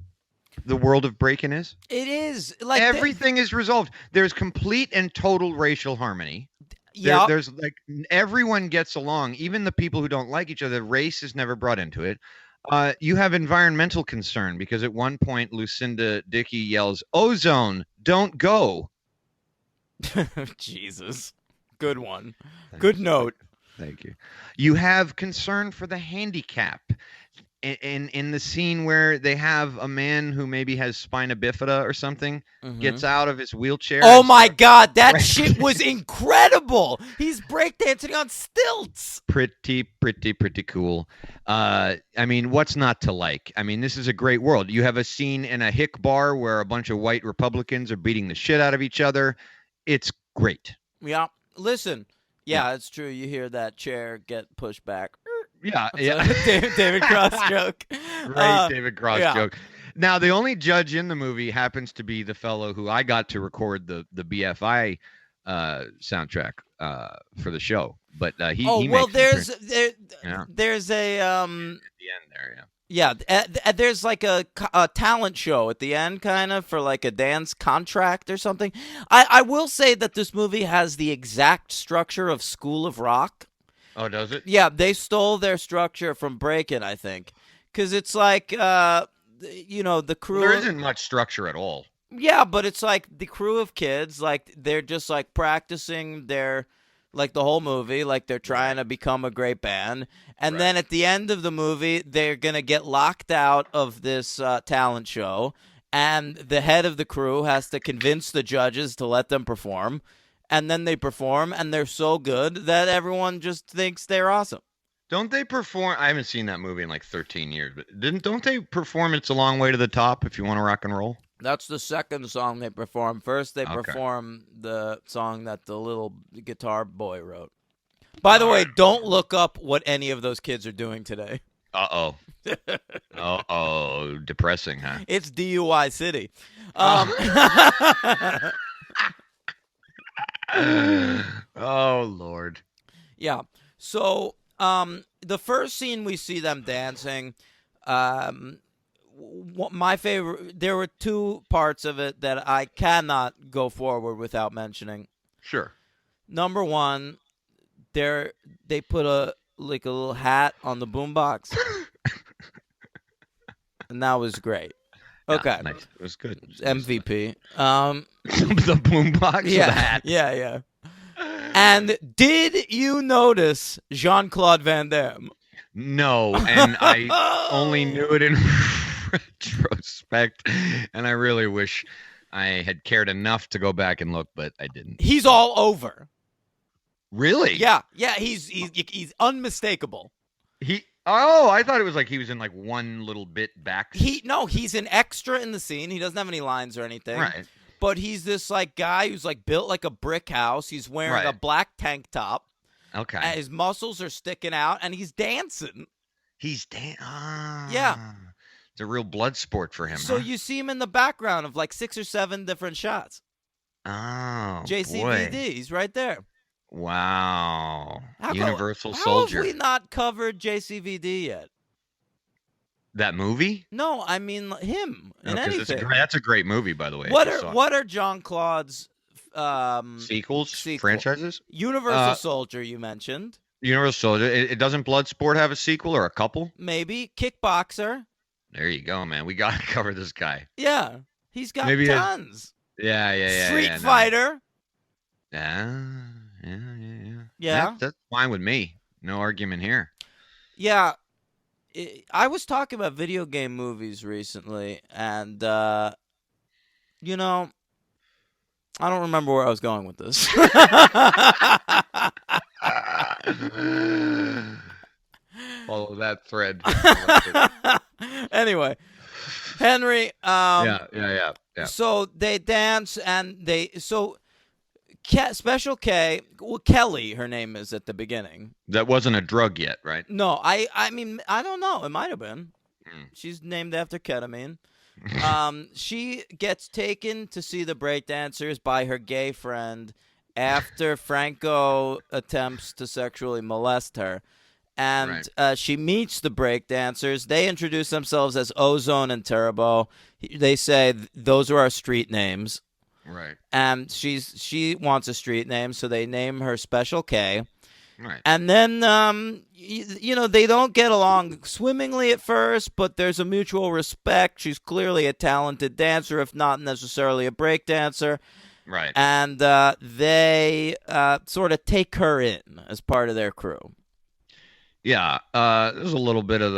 the world of Breakin is. It is like Everything is resolved. There's complete and total racial harmony. Yeah. There's like everyone gets along, even the people who don't like each other. Race is never brought into it. You have environmental concern because at one point Lucinda Dickey yells, "Ozone, don't go." Jesus. Good one. Good note. Thank you. You have concern for the handicap. In the scene where they have a man who maybe has spina bifida or something gets out of his wheelchair. Oh my God, that shit was incredible. He's breakdancing on stilts. Pretty cool. I mean, what's not to like? I mean, this is a great world. You have a scene in a hick bar where a bunch of white Republicans are beating the shit out of each other. It's great. Yeah. Listen. Yeah, it's true. You hear that chair get pushed back. Yeah, David Cross joke. Great David Cross joke. Now, the only judge in the movie happens to be the fellow who I got to record the BFI soundtrack for the show. But he well, makes there's a at the end there, yeah, there's like a talent show at the end, kind of, for like a dance contract or something. I will say that this movie has the exact structure of School of Rock. Oh, does it? Yeah, they stole their structure from Breakin, I think, because it's like, the crew. Well, there isn't much structure at all. Yeah, but it's like the crew of kids, like they're just like practicing their, like the whole movie, like they're trying to become a great band, and then at the end of the movie, they're gonna get locked out of this talent show, and the head of the crew has to convince the judges to let them perform. And then they perform, and they're so good that everyone just thinks they're awesome. Don't they perform? I haven't seen that movie in like 13 years, but don't they perform It's a Long Way to the Top if you want to rock and roll? That's the second song they perform. First, they perform the song that the little guitar boy wrote. By the way, don't look up what any of those kids are doing today. Uh-oh. Uh-oh. Depressing, huh? It's DUI City. Oh, Lord. Yeah. So, the first scene we see them dancing, my favorite, there were two parts of it that I cannot go forward without mentioning. Sure. Number one, they put a little hat on the boombox, and that was great. Okay, nice. It was good. It was MVP. The boombox. Yeah, the hat. yeah. And did you notice Jean-Claude Van Damme? No, and I only knew it in retrospect, and I really wish I had cared enough to go back and look, but I didn't. He's all over. Really? Yeah. He's unmistakable. I thought it was like he was in like one little bit back. He's an extra in the scene. He doesn't have any lines or anything. Right. But he's this like guy who's like built like a brick house. He's wearing a black tank top. Okay. And his muscles are sticking out, and he's dancing. He's dancing. Yeah. It's a real blood sport for him. So you see him in the background of like 6 or 7 different shots. Oh, JCVD, boy. he's right there. Wow. Universal Soldier. How have we not covered JCVD yet? That movie? No, I mean him in anything. That's a great movie, by the way. What are Jean-Claude's sequels? Franchises? Universal Soldier, you mentioned. Universal Soldier. It doesn't Bloodsport have a sequel or a couple? Maybe. Kickboxer. There you go, man. We got to cover this guy. Yeah. He's got tons. Yeah. Street Fighter. Yeah. That's fine with me. No argument here. Yeah. I was talking about video game movies recently, and, I don't remember where I was going with this. Follow that thread. Anyway, Henry. Yeah. Yeah. So they dance and Special K, well, Kelly, her name is at the beginning. That wasn't a drug yet, right? No, I mean, I don't know. It might have been. Mm. She's named after ketamine. She gets taken to see the breakdancers by her gay friend after Franco attempts to sexually molest her. And she meets the breakdancers. They introduce themselves as Ozone and Turbo. They say those are our street names. Right. And she wants a street name, so they name her Special K. Right. And then, they don't get along swimmingly at first, but there's a mutual respect. She's clearly a talented dancer, if not necessarily a break dancer. Right. And they sort of take her in as part of their crew. Yeah, there's a little bit of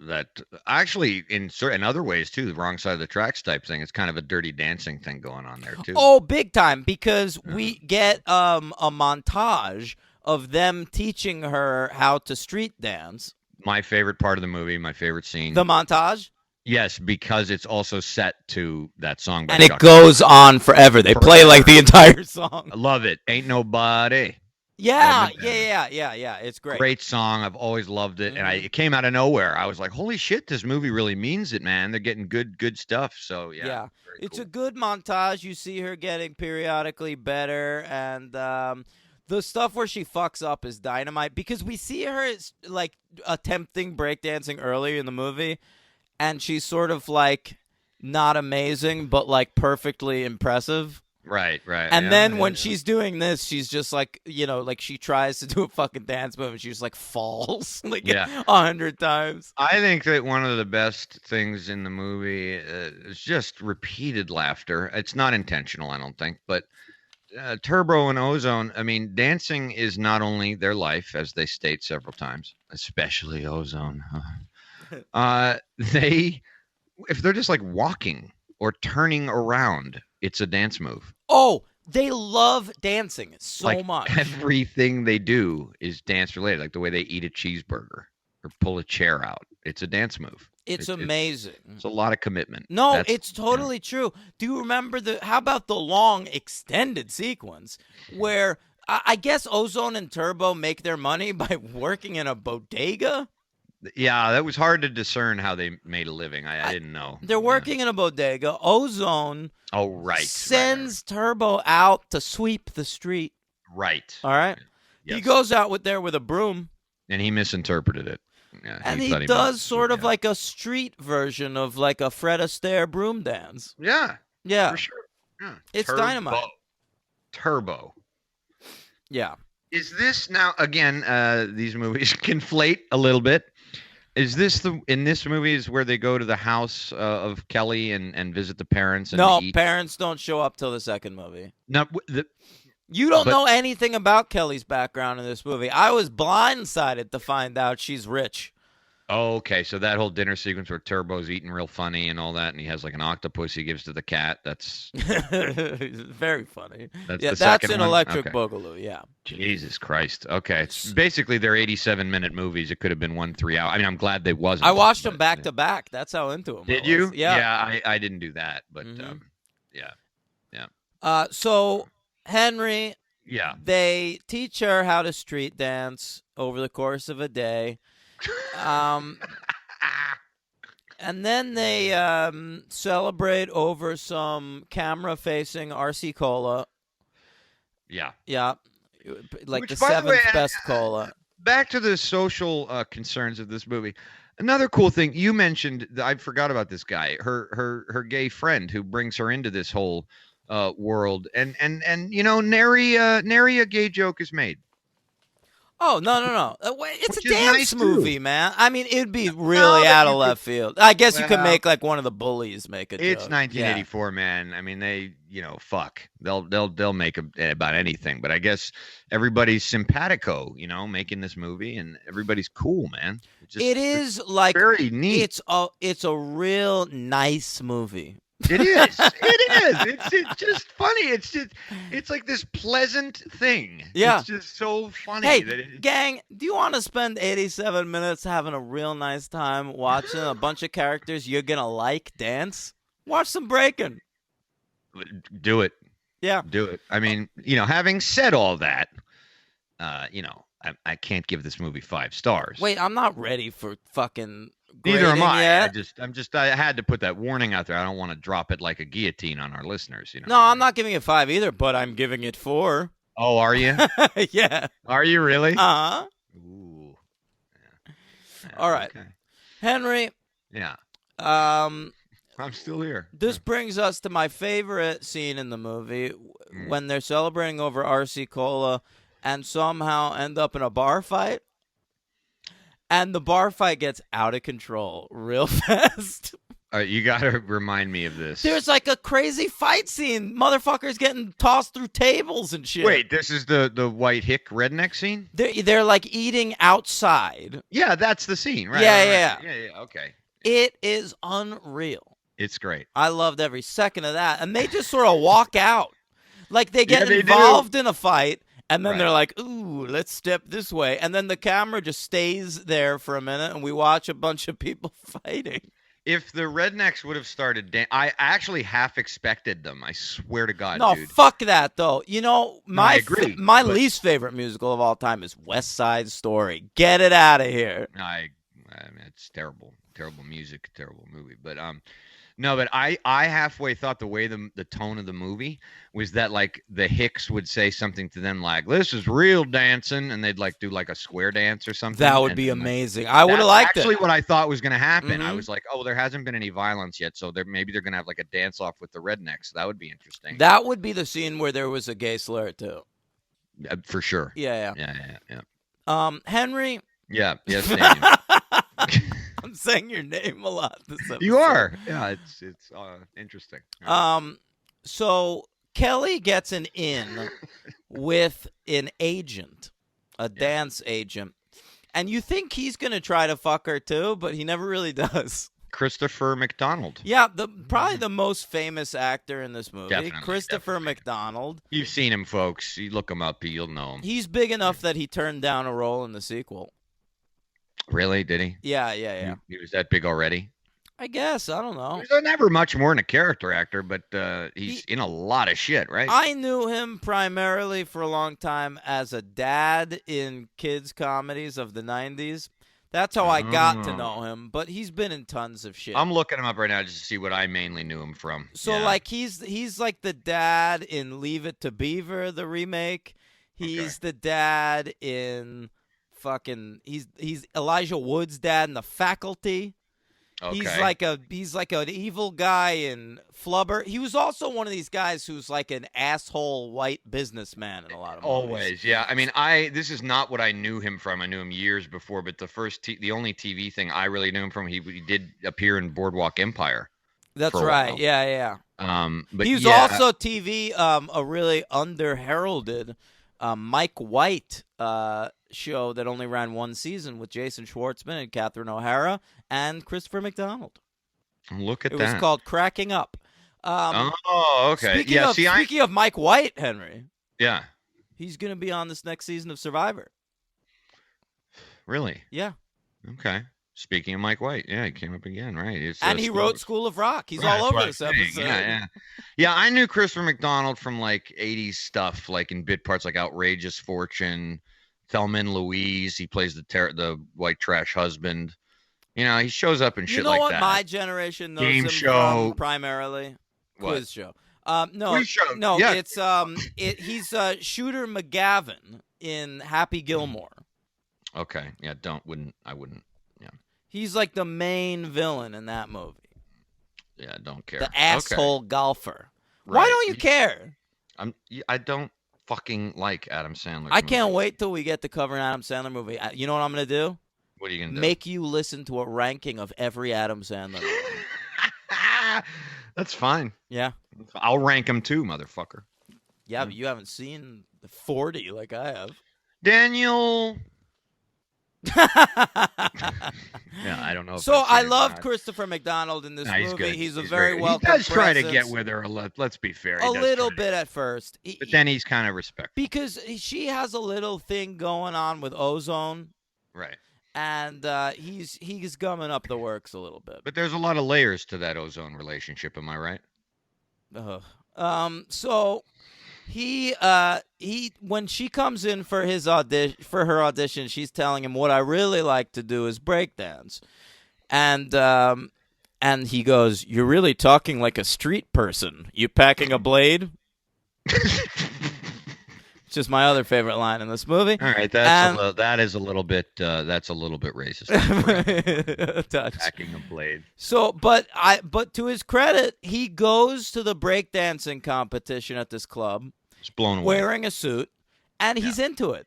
that actually in other ways too. The wrong side of the tracks type thing. It's kind of a dirty dancing thing going on there too. Oh, big time! Because we get a montage of them teaching her how to street dance. My favorite part of the movie, my favorite scene. The montage. Yes, because it's also set to that song. By And it Chuck goes on forever. They play like the entire song. I love it. Ain't Nobody. Yeah. It's great. Great song. I've always loved it, and it came out of nowhere. I was like, "Holy shit, this movie really means it, man! They're getting good stuff." So yeah, it's cool. a good montage. You see her getting periodically better, and the stuff where she fucks up is dynamite because we see her like attempting breakdancing earlier in the movie, and she's sort of like not amazing, but like perfectly impressive. Right. And then when she's doing this, she's just like, like she tries to do a fucking dance move and she just like falls like 100 times. I think that one of the best things in the movie is just repeated laughter. It's not intentional, I don't think, but Turbo and Ozone, I mean, dancing is not only their life, as they state several times, especially Ozone. If they're just like walking or turning around, it's a dance move. Oh, they love dancing so much. Everything they do is dance related, like the way they eat a cheeseburger or pull a chair out. It's a dance move. It's amazing. It's a lot of commitment. No, it's totally true. Do you remember how about the long extended sequence where I guess Ozone and Turbo make their money by working in a bodega? Yeah, that was hard to discern how they made a living. I didn't know. They're working in a bodega. Ozone sends Turbo out to sweep the street. Right. All right? Yes. He goes out there with a broom. And he misinterpreted it. Yeah, and he does sort of like a street version of like a Fred Astaire broom dance. Yeah. Yeah. For sure. Yeah. It's dynamite. Turbo. Yeah. Is this now, again, these movies conflate a little bit. Is this in this movie is where they go to the house of Kelly and visit the parents? And no, eat? Parents don't show up till the second movie. No, you don't know anything about Kelly's background in this movie. I was blindsided to find out she's rich. Oh, okay. So that whole dinner sequence where Turbo's eating real funny and all that, and he has like an octopus he gives to the cat. That's very funny. That's an Electric Boogaloo. Yeah. Jesus Christ. Okay. It's basically they're 87-minute movies. It could have been 1 3 hour. I mean, I'm glad they wasn't. I watched them back to back. That's how into them. Did you? Yeah. Yeah. I didn't do that, but yeah. So Henry. Yeah. They teach her how to street dance over the course of a day. And then they celebrate over some camera-facing RC Cola. Yeah. Yeah. Like Which, the seventh way, best cola. Back to the social concerns of this movie. Another cool thing you mentioned, I forgot about this guy, her gay friend who brings her into this whole world, and nary a gay joke is made. Oh, no. It's Which a dance movie, man. I mean, it'd be really out of left field. I guess you could make like one of the bullies make a joke. It's 1984, man. I mean, they, fuck. They'll make about anything. But I guess everybody's simpatico, making this movie, and everybody's cool, man. It is like very neat. It's a real nice movie. It is. It's just funny. It's like this pleasant thing. Yeah. It's just so funny. Hey, gang, do you want to spend 87 minutes having a real nice time watching a bunch of characters you're going to like dance? Watch some Breakin. Do it. Yeah. Do it. I mean, having said all that, I can't give this movie 5 stars. Wait, I'm not ready for fucking Neither am I. Yet. I had to put that warning out there. I don't want to drop it like a guillotine on our listeners. No, I'm not giving it 5 either, but I'm giving it 4. Oh, are you? Yeah. Are you really? Uh-huh. Ooh. Yeah. All right. Okay. Henry. Yeah. I'm still here. This brings us to my favorite scene in the movie when they're celebrating over RC Cola and somehow end up in a bar fight. And the bar fight gets out of control real fast. You got to remind me of this. There's like a crazy fight scene. Motherfuckers getting tossed through tables and shit. Wait, this is the white hick redneck scene? They're like eating outside. Yeah, that's the scene, right? Yeah. Yeah, okay. It is unreal. It's great. I loved every second of that. And they just sort of walk out. Like they get they involved in a fight, and then Right. they're like, ooh, let's step this way. And then the camera just stays there for a minute, and we watch a bunch of people fighting. If the rednecks would have started, I actually half expected them. I swear to God, No, dude. fuck that, though. I agree, my but- least favorite musical of all time is West Side Story. Get it out of here. I mean, it's terrible music, terrible movie. But no, but I halfway thought the way the tone of the movie was that like the Hicks would say something to them like, "This is real dancing," and they'd like do like a square dance or something. That would and be then, like, amazing. I would have liked actually it. what I thought was going to happen. I Mhm. was like, oh, there hasn't been any violence yet, so maybe they're going to have like a dance off with the rednecks. So that would be interesting. That would be the scene where there was a gay slur, too. For sure. Yeah. Henry. Yeah. Yes, Daniel. I'm saying your name a lot this episode. You are. Yeah, it's interesting. So Kelly gets an in with an agent, a dance agent. And you think he's going to try to fuck her too, but he never really does. Christopher McDonald. Yeah, probably the most famous actor in this movie, Definitely, Christopher McDonald. You've seen him, folks. You look him up, you'll know him. He's big enough that he turned down a role in the sequel. Really? Did he? Yeah. He was that big already? I guess. I don't know. He's never much more than a character actor, but he's in a lot of shit, right? I knew him primarily for a long time as a dad in kids' comedies of the 90s. That's how I got to know him, but he's been in tons of shit. I'm looking him up right now just to see what I mainly knew him from. So, like, he's like the dad in Leave It to Beaver, the remake. He's the dad in he's Elijah Wood's dad in The Faculty. Okay. He's like an evil guy in Flubber. He was also one of these guys who's like an asshole white businessman in a lot of movies. Always, yeah. I mean, this is not what I knew him from. I knew him years before, but the only TV thing I really knew him from, he did appear in Boardwalk Empire. That's for a right. while. Yeah. But he was also TV, a really under-heralded Mike White show that only ran one season with Jason Schwartzman and Catherine O'Hara and Christopher McDonald. Look at It that. was called Cracking Up. Okay. Speaking of Mike White, Henry. Yeah. He's going to be on this next season of Survivor. Really? Yeah. Okay. Speaking of Mike White, yeah, he came up again, right? And he wrote School of Rock. He's all over this episode. Yeah, I knew Christopher McDonald from like 80s stuff, like in bit parts like Outrageous Fortune, Thelma and Louise. He plays the white trash husband. He shows up in shit like that. You know what my generation knows Game him show. from primarily? What? Quiz show. No, Quiz show. no, Yeah. it's he's Shooter McGavin in Happy Gilmore. Okay, yeah, I wouldn't. He's like the main villain in that movie. Yeah, don't care. The asshole golfer. Right. Why don't you care? I don't fucking like Adam Sandler. I can't wait till we get to cover an Adam Sandler movie. You know what I'm going to do? What are you going to do? Make you listen to a ranking of every Adam Sandler movie. That's fine. Yeah? I'll rank them too, motherfucker. Yeah, but you haven't seen the 40 like I have. Daniel. Yeah, I don't know. So I loved Christopher McDonald in this movie. He's good. He's a He's very great. welcome He does try to presence. get with her. Let's be fair. He A does little try. bit at first. But then he's kind of respectful. Because she has a little thing going on with Ozone. Right. and he's gumming up the works a little bit. But there's a lot of layers to that ozone relationship. Am I right? So he when she comes in for her audition, she's telling him what I really like to do is breakdance, and he goes, "You're really talking like a street person. You packing a blade?" Which is my other favorite line in this movie. All right, that is a little bit racist. Packing a blade. So, but to his credit, he goes to the breakdancing competition at this club, It's blown away. wearing a suit, and he's into it.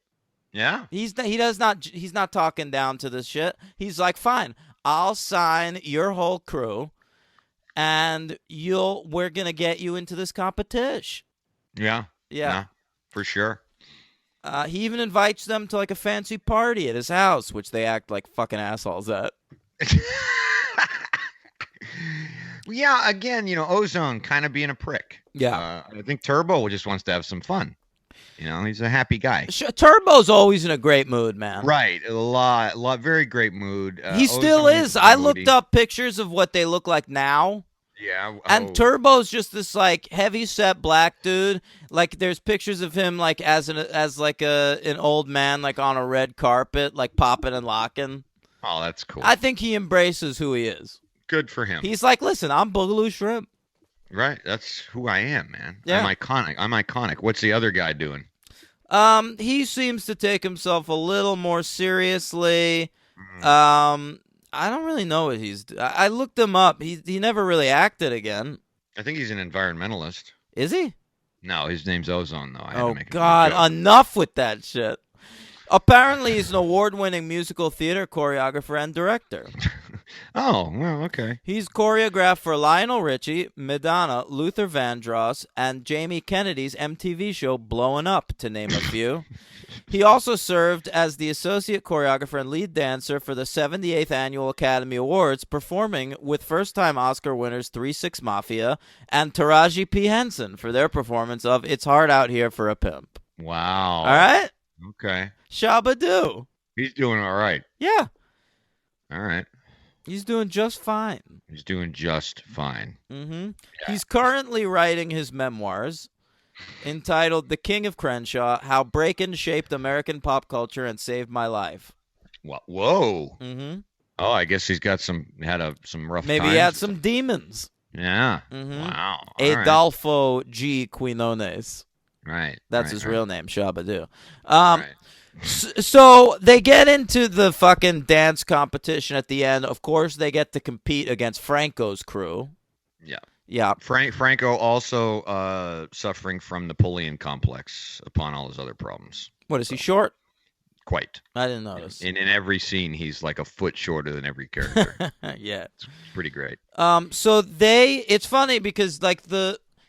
Yeah. He's not talking down to this shit. He's like, fine, I'll sign your whole crew, and we're gonna get you into this competition. Yeah. For sure. He even invites them to like a fancy party at his house, which they act like fucking assholes at. Yeah, again, Ozone kind of being a prick. Yeah. I think Turbo just wants to have some fun. He's a happy guy. Turbo's always in a great mood, man. Right. A lot, very great mood. He still Ozone is. I moody. looked up pictures of what they look like now. Yeah. And Turbo's just this like heavy set black dude. Like there's pictures of him like as an old man like on a red carpet like popping and locking. Oh, that's cool. I think he embraces who he is. Good for him. He's like, listen, I'm Boogaloo Shrimp. Right. That's who I am, man. Yeah. I'm iconic. What's the other guy doing? He seems to take himself a little more seriously. I don't really know what I looked him up. He never really acted again. I think he's an environmentalist. Is he? No, his name's Ozone, though. I had Oh, to make a God. joke. Enough with that shit. Apparently, he's an award-winning musical theater choreographer and director. Oh, well, okay. He's choreographed for Lionel Richie, Madonna, Luther Vandross, and Jamie Kennedy's MTV show Blowin' Up, to name a few. He also served as the associate choreographer and lead dancer for the 78th Annual Academy Awards, performing with first-time Oscar winners 3-6 Mafia and Taraji P. Henson for their performance of It's Hard Out Here for a Pimp. Wow. All right? Okay. Shabba-doo. He's doing all right. Yeah. All right. He's doing just fine. He's doing just fine. Mm-hmm. Yeah. He's currently writing his memoirs entitled The King of Crenshaw, How Breakin shaped American Pop Culture and Saved My Life. Whoa. Mm-hmm. Oh, I guess he's got some rough Maybe times. he had some demons. Yeah. Mm-hmm. Wow. Adolfo G. Quinones. Right. That's his real name, Shabba-doo. Right. So they get into the fucking dance competition at the end. Of course, they get to compete against Franco's crew. Yeah. Yeah. Franco also suffering from Napoleon complex upon all his other problems. What, is he short? Quite. I didn't notice. In every scene, he's like a foot shorter than every character. Yeah. It's pretty great. So it's funny because like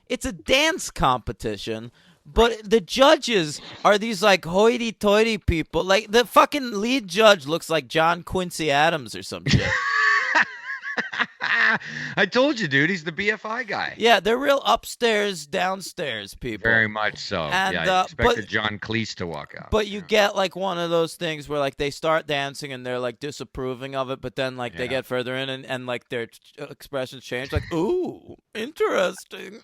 it's a dance competition, but the judges are these like hoity-toity people. Like the fucking lead judge looks like John Quincy Adams or some shit. I told you, dude. He's the BFI guy. Yeah, they're real upstairs, downstairs people. Very much so. And, yeah, I expected John Cleese to walk out. But you get like one of those things where like they start dancing and they're like disapproving of it, but then like they get further in and like their expressions change. Like, ooh, interesting.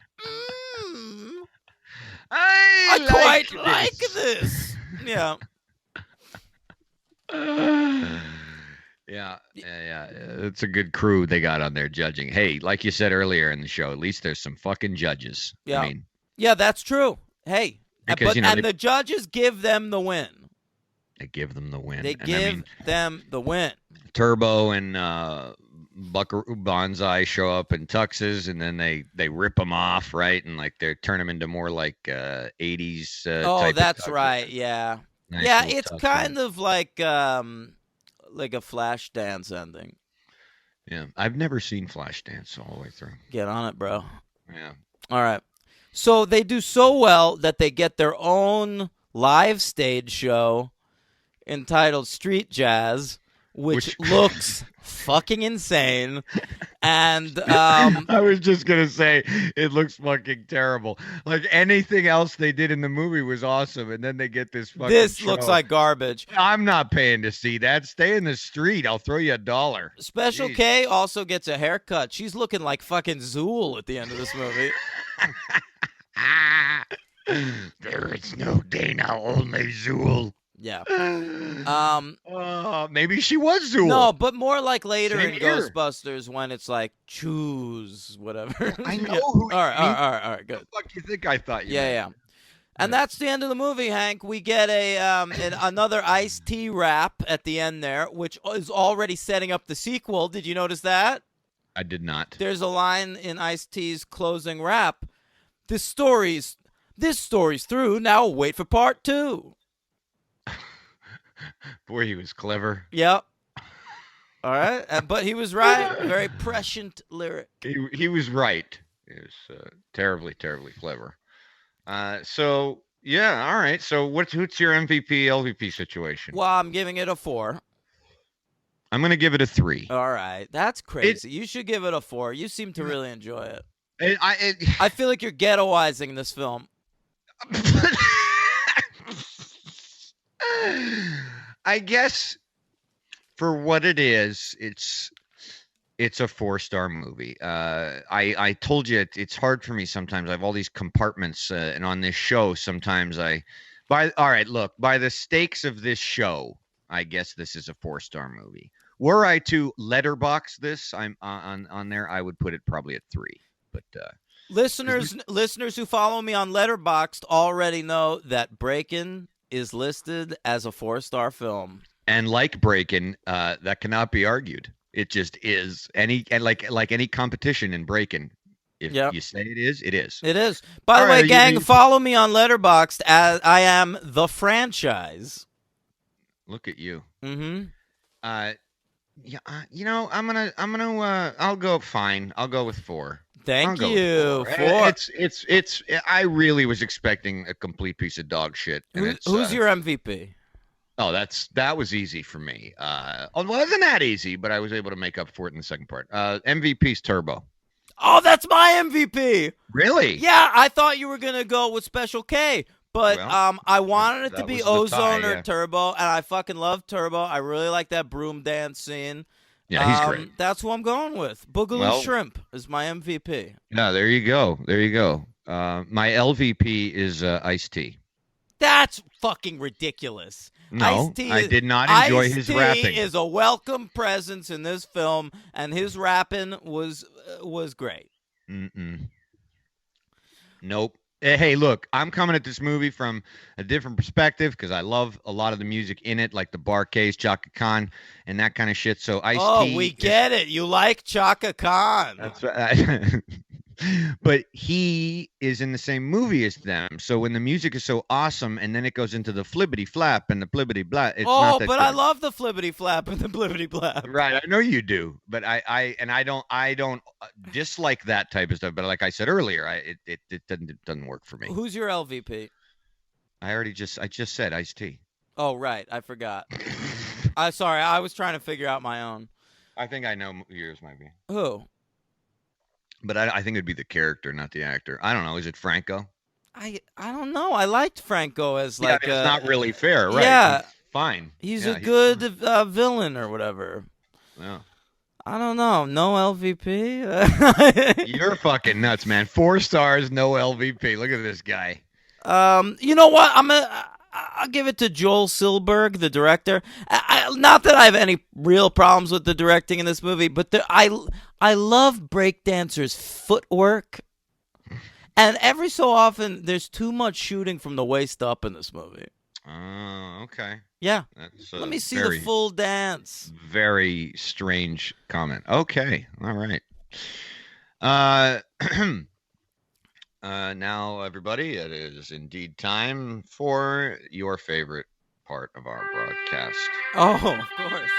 I quite like this. Yeah. Yeah. It's a good crew they got on there judging. Hey, like you said earlier in the show, at least there's some fucking judges. Yeah. I mean, yeah, that's true. Hey, because, the judges give them the win. They give them the win. They give them the win. Turbo and Buckaroo Banzai show up in tuxes, and then they rip them off, right? And like they turn them into more like 80s. Oh, that's right. Yeah. Nice yeah, little it's tux kind one. of like a flash dance ending. Yeah, I've never seen Flashdance all the way through. Get on it, bro. Yeah. All right. So they do so well that they get their own live stage show entitled Street Jazz, which looks fucking insane. And I was just gonna say it looks fucking terrible. Like anything else they did in the movie was awesome, and then they get this fucking this show. looks like garbage. I'm not paying to see that. Stay in the street. I'll throw you $1. Special Jeez. K also gets a haircut. She's looking like fucking Zool at the end of this movie. There is no Dana, only Zool. Yeah. Maybe she was Zool. No, but more like later Same in here. Ghostbusters when it's like choose whatever. I know Yeah. who you All right, mean. all right, good. What the fuck you think I thought you Yeah. meant? And that's the end of the movie, Hank. We get another Ice-T rap at the end there, which is already setting up the sequel. Did you notice that? I did not. There's a line in Ice-T's closing rap. This story's through. Now wait for part 2. Boy, he was clever. Yep. All right, but he was right. Very prescient lyric. He was right. He was terribly, terribly clever. So yeah, all right. So what's your MVP LVP situation? Well, I'm giving it a 4. I'm gonna give it a 3. All right, that's crazy. You should give it a 4. You seem to really enjoy it. I I feel like you're ghettoizing this film. I guess for what it is, it's a 4-star movie. I told you it's hard for me sometimes. I have all these compartments, and on this show, sometimes by the stakes of this show, I guess this is a 4-star movie. Were I to letterbox this, I'm on there, I would put it probably at 3. But listeners who follow me on Letterboxd already know that Breakin is listed as a 4-star film. And like Breakin, that cannot be argued. It just is. Like any competition in Breakin, if you say it is, it is. It is. By the way, gang, follow me on Letterboxd as I am the franchise. Look at you. Mm-hmm. I'll go fine. I'll go with 4. Thank you. 4. It's. I really was expecting a complete piece of dog shit. And who's your MVP? Oh, that was easy for me. It wasn't that easy, but I was able to make up for it in the second part. MVP's Turbo. Oh, that's my MVP. Really? Yeah, I thought you were gonna go with Special K, but I wanted it to be Ozone or Turbo, and I fucking love Turbo. I really like that broom dance scene. Yeah, he's great. That's who I'm going with. Boogaloo Shrimp is my MVP. No, there you go. My LVP is Ice-T. That's fucking ridiculous. No, Ice-T I did not enjoy his rapping. Ice-T is a welcome presence in this film, and his rapping was great. Nope. Hey, look, I'm coming at this movie from a different perspective because I love a lot of the music in it, like the Bar Case, Chaka Khan, and that kind of shit. So Ice-T. Oh, we get it. You like Chaka Khan. That's right. But he is in the same movie as them. So when the music is so awesome, and then it goes into the flippity flap and the blibbity blah, it's not that but good. I love the flippity flap and the blibbity blap. Right, I know you do, but I don't dislike that type of stuff. But like I said earlier, it doesn't work for me. Who's your LVP? I just said Ice-T. Oh right, I forgot. Sorry, I was trying to figure out my own. I think I know who yours might be. Who? But I think it'd be the character, not the actor. I don't know. Is it Franco? I don't know. I liked Franco as It's not really fair, right? Yeah, he's fine. He's a good villain or whatever. Yeah. I don't know. No LVP. You're fucking nuts, man. 4 stars, no LVP. Look at this guy. You know what? I'll give it to Joel Silberg, the director. Not that I have any real problems with the directing in this movie, but I love breakdancers' footwork. And every so often, there's too much shooting from the waist up in this movie. Oh, okay. Yeah. That's Let me see the full dance. Very strange comment. Okay. All right. Now, everybody, it is indeed time for your favorite part of our broadcast. Oh, of course.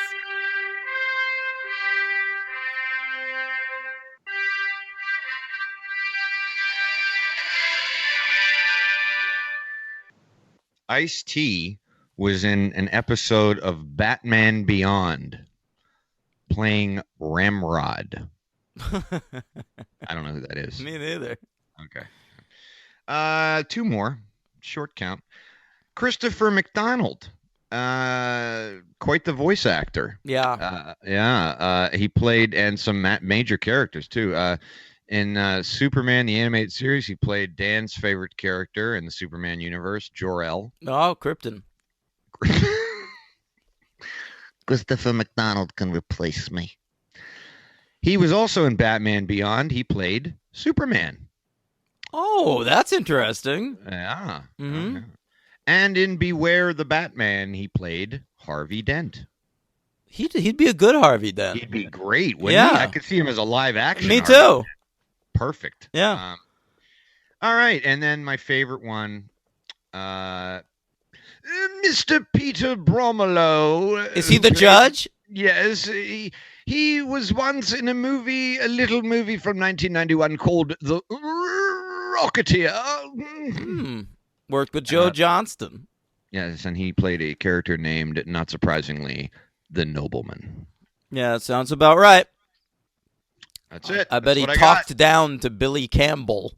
Ice-T was in an episode of Batman Beyond playing Ramrod. I don't know who that is. Me neither. Okay. Two more. Short count. Christopher McDonald. Quite the voice actor. Yeah. He played and some major characters too. In Superman the animated series, he played Dan's favorite character in the Superman universe, Jor-El. Oh, Krypton. Christopher McDonald can replace me. He was also in Batman Beyond. He played Superman. Oh, that's interesting. Yeah. Mm-hmm. And in Beware the Batman, he played Harvey Dent. He'd be a good Harvey Dent. He'd be great, wouldn't he? I could see him as a live action. Me Harvey too. Dent. Perfect. Yeah. All right, and then my favorite one, Mr. Peter Bromelo. Is he the judge? Yes, he was once in a little movie from 1991 called The Rocketeer. Worked with Joe Johnston. Yes, and he played a character named, not surprisingly, the Nobleman. Yeah, that sounds about right. That's it. I bet That's he talked down to Billy Campbell.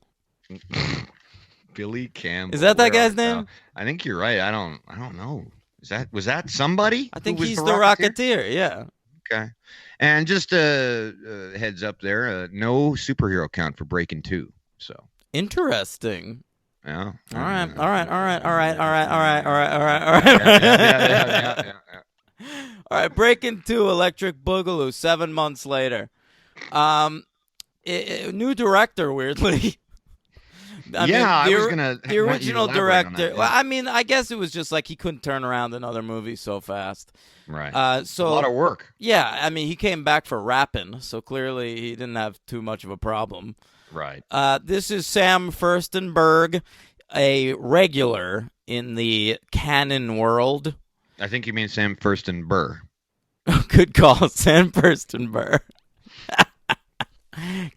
Billy Campbell. Is that guy's name? I think you're right. I don't know. Was that somebody? I think he's the Rocketeer. Yeah. Okay. And just a heads up there, no superhero count for Breakin' 2. So interesting. Yeah. All right. All right. All right. Breakin' 2, Electric Boogaloo. 7 months later. New director, weirdly. I was gonna. The original director. Well, I mean, I guess it was just like he couldn't turn around another movie so fast. Right. So a lot of work. Yeah, I mean, he came back for rapping, so clearly he didn't have too much of a problem. Right. This is Sam Furstenberg, a regular in the canon world. I think you mean Sam Furstenberg. Good call, Sam Furstenberg.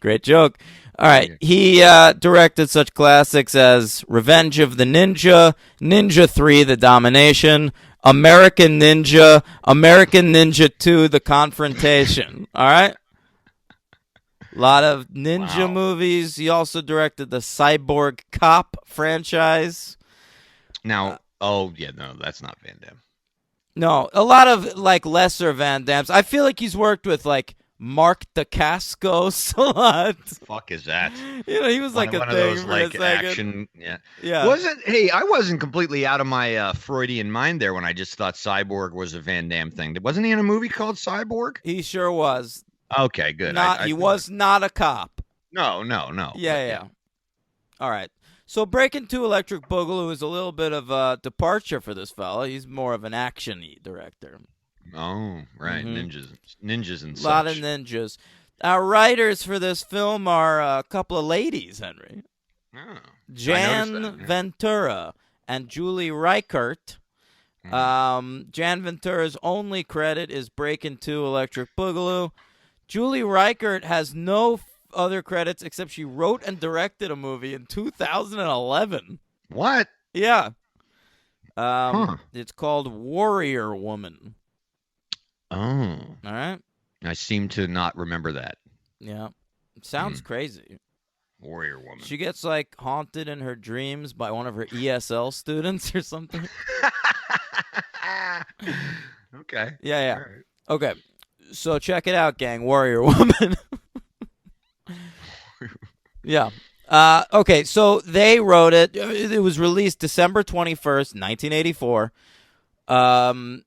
Great joke. All right, he directed such classics as Revenge of the Ninja, Ninja 3, The Domination, American Ninja, American Ninja 2, The Confrontation. All right? A lot of ninja movies. He also directed the Cyborg Cop franchise. Now, that's not Van Damme. No, a lot of like lesser Van Dammes. I feel like he's worked with like Mark Dacascos a lot. Fuck is that? You know, he was like one a of thing those for like a second. action. Yeah. I wasn't completely out of my Freudian mind there when I just thought Cyborg was a Van Damme thing. Wasn't he in a movie called Cyborg? He sure was. Okay, good. He was not a cop. No. Yeah. All right. So Breakin' 2 Electric Boogaloo is a little bit of a departure for this fella. He's more of an action-y director. Oh, right. Mm-hmm. Ninjas and such. A lot of ninjas. Our writers for this film are a couple of ladies, Henry. Oh, Jan Ventura and Julie Reichert. Jan Ventura's only credit is Breakin' 2 Electric Boogaloo. Julie Reichert has no other credits except she wrote and directed a movie in 2011. What? Yeah. It's called Warrior Woman. Oh. All right. I seem to not remember that. Yeah. It sounds crazy. Warrior Woman. She gets like haunted in her dreams by one of her ESL students or something. Okay. Yeah. All right. Okay. So check it out, gang. Warrior Woman. Yeah. Okay, so they wrote it. It was released December 21st, 1984. A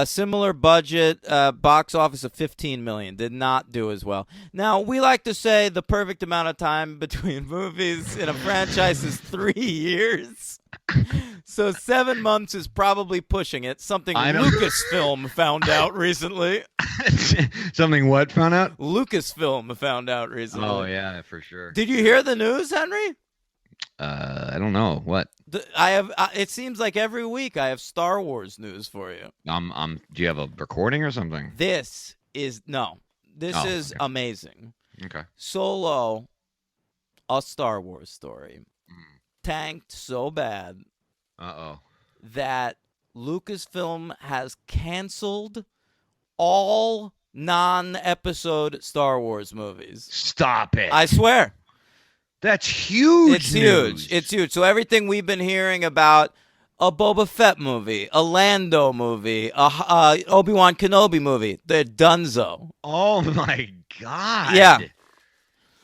similar budget, box office of $15 million. Did not do as well. Now, we like to say the perfect amount of time between movies in a franchise is 3 years. So 7 months is probably pushing it. Something Lucasfilm found out recently. Something what found out? Lucasfilm found out recently. Oh, yeah, for sure. Did you hear the news, Henry? I don't know. What? I have. It seems like every week I have Star Wars news for you. Do you have a recording or something? This is amazing. Okay. Solo, a Star Wars story, tanked so bad. That Lucasfilm has canceled all non-episode Star Wars movies. Stop it. I swear. That's huge. It's huge. It's huge. So everything we've been hearing about a Boba Fett movie, a Lando movie, a Obi-Wan Kenobi movie, they're donezo. Oh my God. Yeah.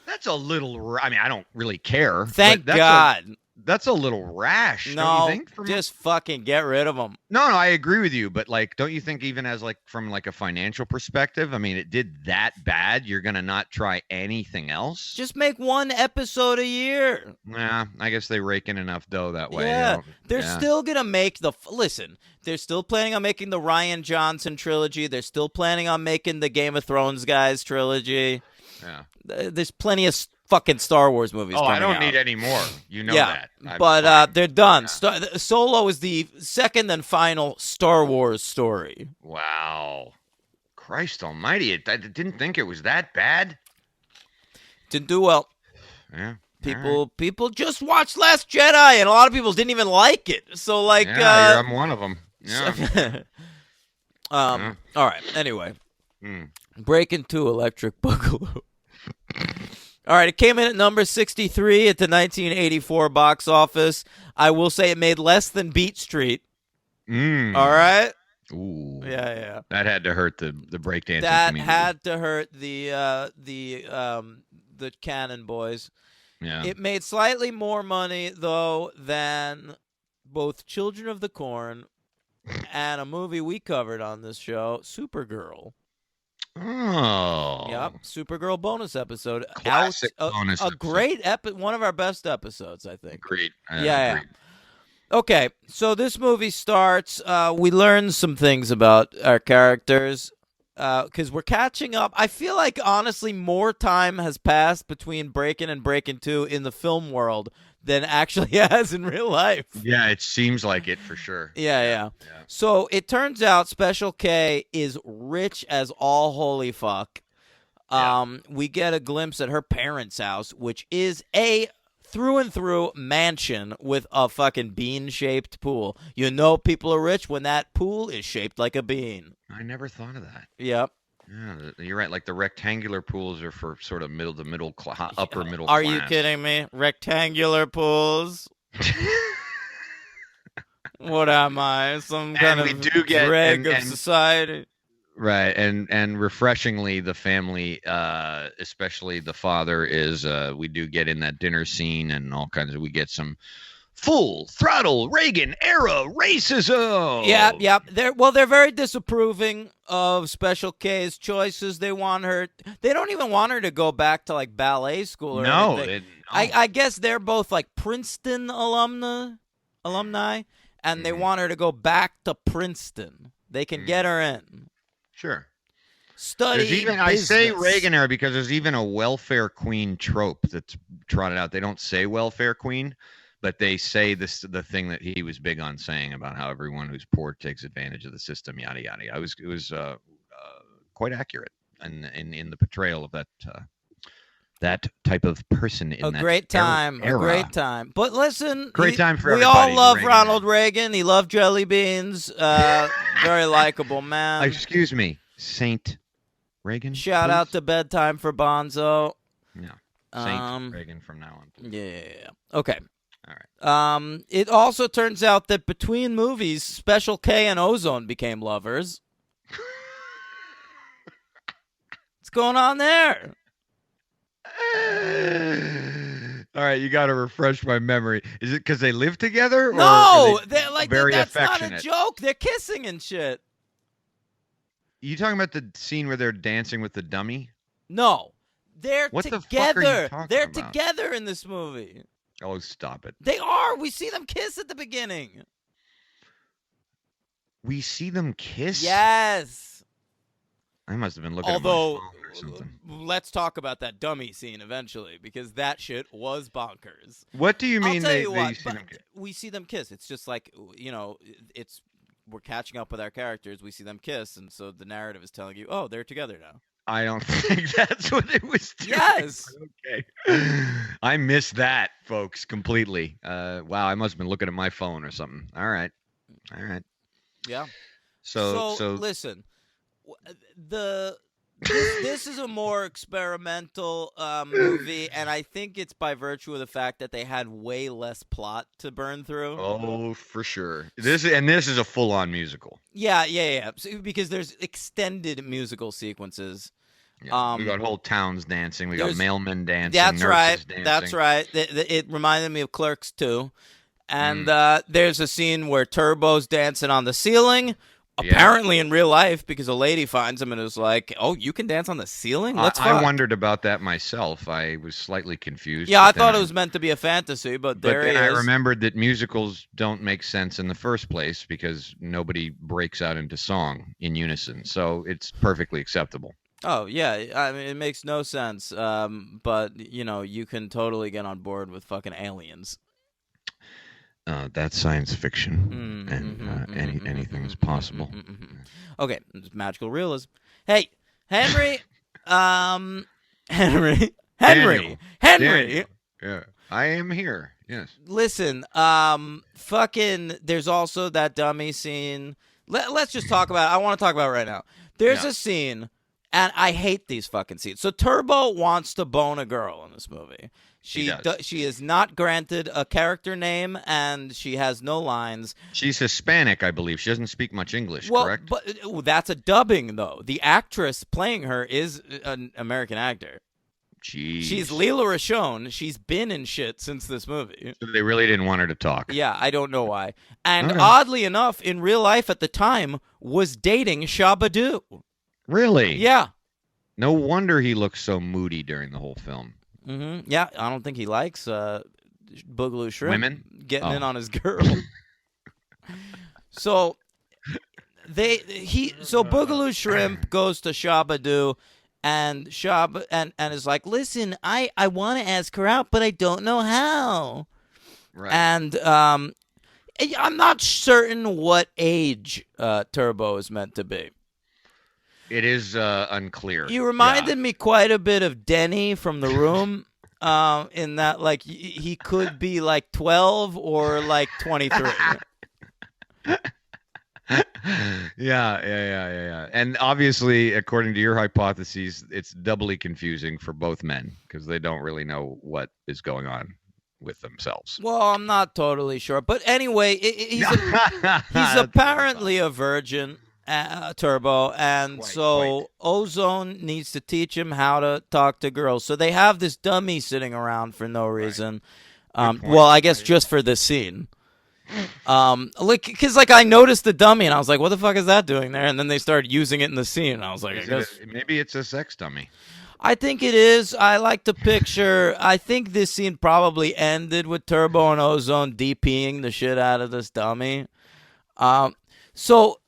That's a little. I mean, I don't really care. Thank but God. That's a little rash. No, don't you think? just fucking get rid of them. No, I agree with you. But like, don't you think even as like from like a financial perspective, I mean, it did that bad. You're gonna not try anything else. Just make one episode a year. Yeah, I guess they rake in enough dough that way. Yeah, they're still gonna make listen. They're still planning on making the Rian Johnson trilogy. They're still planning on making the Game of Thrones guys trilogy. Yeah, there's plenty of fucking Star Wars movies. Oh, I don't out. need any more. You know that. But they're done. Yeah. Solo is the second and final Star Wars story. Wow, Christ Almighty! I didn't think it was that bad. Didn't do well. Yeah. People just watched Last Jedi, and a lot of people didn't even like it. So like, I'm one of them. Yeah. All right. Anyway, Breakin' 2 Electric Boogaloo. All right, it came in at number 63 at the 1984 box office. I will say it made less than Beat Street. All right. Ooh. Yeah. That had to hurt the breakdancing That community. had to hurt the Cannon Boys. Yeah. It made slightly more money though than both Children of the Corn and a movie we covered on this show, Supergirl. Oh. Yep, Supergirl bonus episode. Classic bonus a great one of our best episodes, I think. Agreed. Yeah. Okay, so this movie starts. We learn some things about our characters because we're catching up. I feel like, honestly, more time has passed between Breakin' and Breakin' 2 in the film world than actually has in real life. Yeah, it seems like it for sure. Yeah. So it turns out Special K is rich as all holy fuck. We get a glimpse at her parents' house, which is a through and through mansion with a fucking bean-shaped pool. You know people are rich when that pool is shaped like a bean. I never thought of that. Yep. Yeah, you're right. Like the rectangular pools are for sort of upper middle class. Are you kidding me? Rectangular pools? What am I? Some kind of dreg of society? Right, and refreshingly, the family, especially the father, is we do get in that dinner scene and all kinds of. We get some full throttle Reagan era racism. Yeah. They're very disapproving of Special K's choices. They don't even want her to go back to like ballet school or anything. I guess they're both like Princeton alumni, and they want her to go back to Princeton. They can get her in. Sure. Study I say Reagan era because there's even a welfare queen trope that's trotted out. They don't say welfare queen, but they say the thing that he was big on saying about how everyone who's poor takes advantage of the system, yada yada. It was quite accurate in the portrayal of that type of person in that great time. era. A great time. But listen, great time for we everybody. all love Ronald Reagan. He loved jelly beans. Very likable man. Excuse me, Saint Reagan. Shout out to Bedtime for Bonzo. Yeah, Saint Reagan from now on. Please. Yeah. Okay. All right. It also turns out that between movies, Special K and Ozone became lovers. What's going on there? All right, you got to refresh my memory. Is it because they live together? No, or they're like very that's affectionate? not a joke. They're kissing and shit. You talking about the scene where they're dancing with the dummy? No, they're what together. The fuck are you talking they're about? together in this movie. Oh, stop it! They are. We see them kiss at the beginning. We see them kiss. Yes. I must have been looking at my phone or something. Let's talk about that dummy scene eventually because that shit was bonkers. What do you mean? I'll tell you what, see them kiss? We see them kiss. It's just like we're catching up with our characters. We see them kiss, and so the narrative is telling you, oh, they're together now. I don't think that's what it was doing. Yes. Okay. I missed that, folks, completely. Wow, I must have been looking at my phone or something. All right. Yeah. So listen, the This is a more experimental movie, and I think it's by virtue of the fact that they had way less plot to burn through. Oh, for sure. This is a full-on musical. Yeah. Because there's extended musical sequences. Yeah. We got whole towns dancing. We got there's- mailmen dancing. That's right. Nurses dancing. That's right. It reminded me of Clerks too. And Mm. there's a scene where Turbo's dancing on the ceiling. Yeah. Apparently in real life, because a lady finds him and is like, "Oh, you can dance on the ceiling? Let's I fuck." wondered about that myself. I was slightly confused. Yeah, I but then thought it was meant to be a fantasy, but there then he I is. remembered that musicals don't make sense in the first place because nobody breaks out into song in unison. So it's perfectly acceptable. Oh yeah, I mean it makes no sense. But you can totally get on board with fucking aliens. That's science fiction, and anything is possible. Okay, it's magical realism. Hey, Henry, Henry, Daniel. Henry. Yeah, I am here. Yes. Listen, fucking. There's also that dummy scene. Let's just talk about. I want to talk about it right now. There's Yeah. a scene, and I hate these fucking scenes. So Turbo wants to bone a girl in this movie. He does. She is not granted a character name, and she has no lines. She's Hispanic, I believe. She doesn't speak much English, Well, correct? but that's a dubbing though. The actress playing her is an American actor. Jeez. She's Leela Rashon. She's been in shit since this movie. So they really didn't want her to talk. Yeah, I don't know why. And Okay. oddly enough, in real life at the time, was dating Shabba-Doo. Really? Yeah. No wonder he looks so moody during the whole film. Yeah, I don't think he likes Boogaloo Shrimp Women? getting Oh. in on his girl. So Boogaloo Shrimp goes to Shabba-Doo and is like, "Listen, I want to ask her out, but I don't know how." Right. And I'm not certain what age Turbo is meant to be. It is unclear. You reminded me quite a bit of Denny from The Room, in that like he could be like 12 or like 23. Yeah. And obviously, according to your hypotheses, it's doubly confusing for both men because they don't really know what is going on with themselves. Well, I'm not totally sure, but anyway, he's apparently a virgin, Turbo, and Quite. Ozone needs to teach him how to talk to girls. So they have this dummy sitting around for no reason. Good point. Well, I guess just for this scene. Because I noticed the dummy and I was like, "What the fuck is that doing there?" And then they started using it in the scene, and I was like, Maybe it's a sex dummy. I think it is. I like to picture. I think this scene probably ended with Turbo and Ozone DPing the shit out of this dummy. So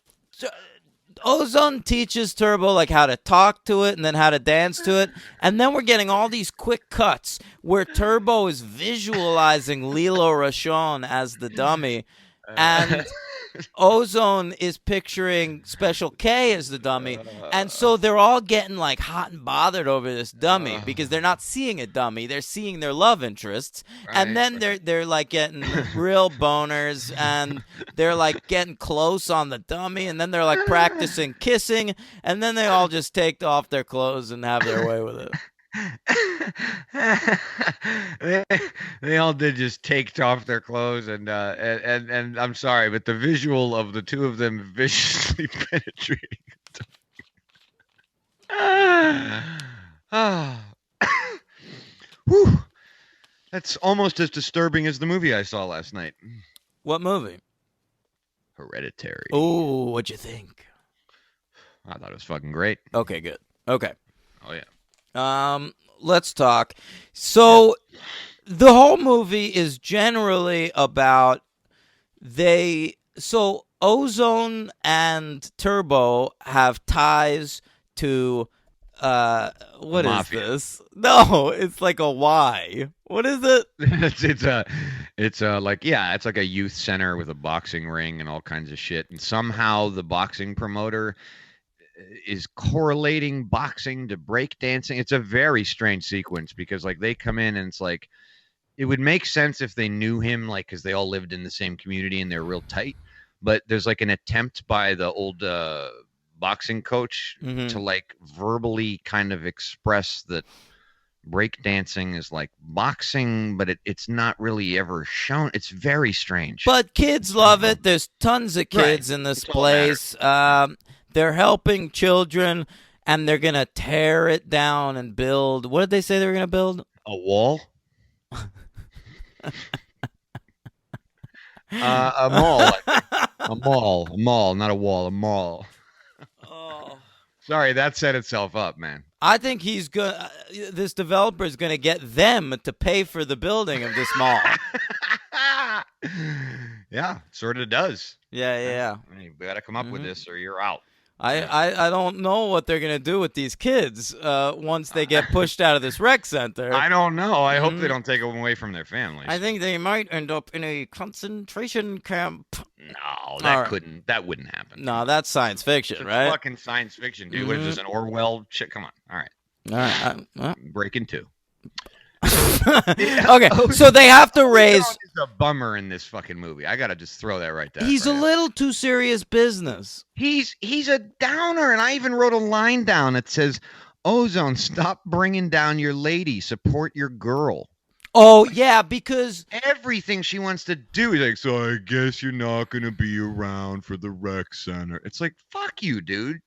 Ozone teaches Turbo like how to talk to it and then how to dance to it, and then we're getting all these quick cuts where Turbo is visualizing Lilo Rashon as the dummy, and Ozone is picturing Special K as the dummy, and so they're all getting like hot and bothered over this dummy because they're not seeing a dummy, they're seeing their love interests, and then they're like getting real boners, and they're like getting close on the dummy, and then they're like practicing kissing, and then they all just take off their clothes and have their way with it. They all did just take off their clothes and I'm sorry, but the visual of the two of them viciously penetrating. Whew. That's almost as disturbing as the movie I saw last night. What movie? Hereditary. Oh, what'd you think? I thought it was fucking great. Okay, good. Okay. Oh yeah. Let's talk. So the whole movie is generally about Ozone and Turbo have ties to what is Mafia. this? No, it's like a Y. What is it? it's like a youth center with a boxing ring and all kinds of shit. And somehow the boxing promoter is correlating boxing to break dancing. It's a very strange sequence because like they come in and it's like it would make sense if they knew him, like because they all lived in the same community and they're real tight. But there's like an attempt by the old boxing coach to like verbally kind of express that breakdancing is like boxing, but it's not really ever shown. It's very strange. But kids love it. There's tons of kids Right. in this It's all place. They're helping children, and they're going to tear it down and build. What did they say they were going to build? A wall? A mall. I think. A mall, not a wall, a mall. Oh. Sorry, that set itself up, man. I think he's going. This developer is going to get them to pay for the building of this mall. Yeah, sort of does. Yeah. You got to come up with this, or you're out. I don't know what they're going to do with these kids once they get pushed out of this rec center. I don't know. I hope they don't take them away from their families. I think they might end up in a concentration camp. No, Right. that wouldn't happen. No, that's science fiction, It's right? fucking science fiction, dude. What is this, an Orwell shit? Come on. All right. All right. Breakin' 2. Okay, so they have to raise. He's a bummer in this fucking movie. I gotta just throw that right there. He's a little too serious business. He's a downer, and I even wrote a line down that says, "Ozone, stop bringing down your lady. Support your girl." Oh yeah, because Everything she wants to do is like, so I guess you're not gonna be around for the rec center. It's like, fuck you, dude.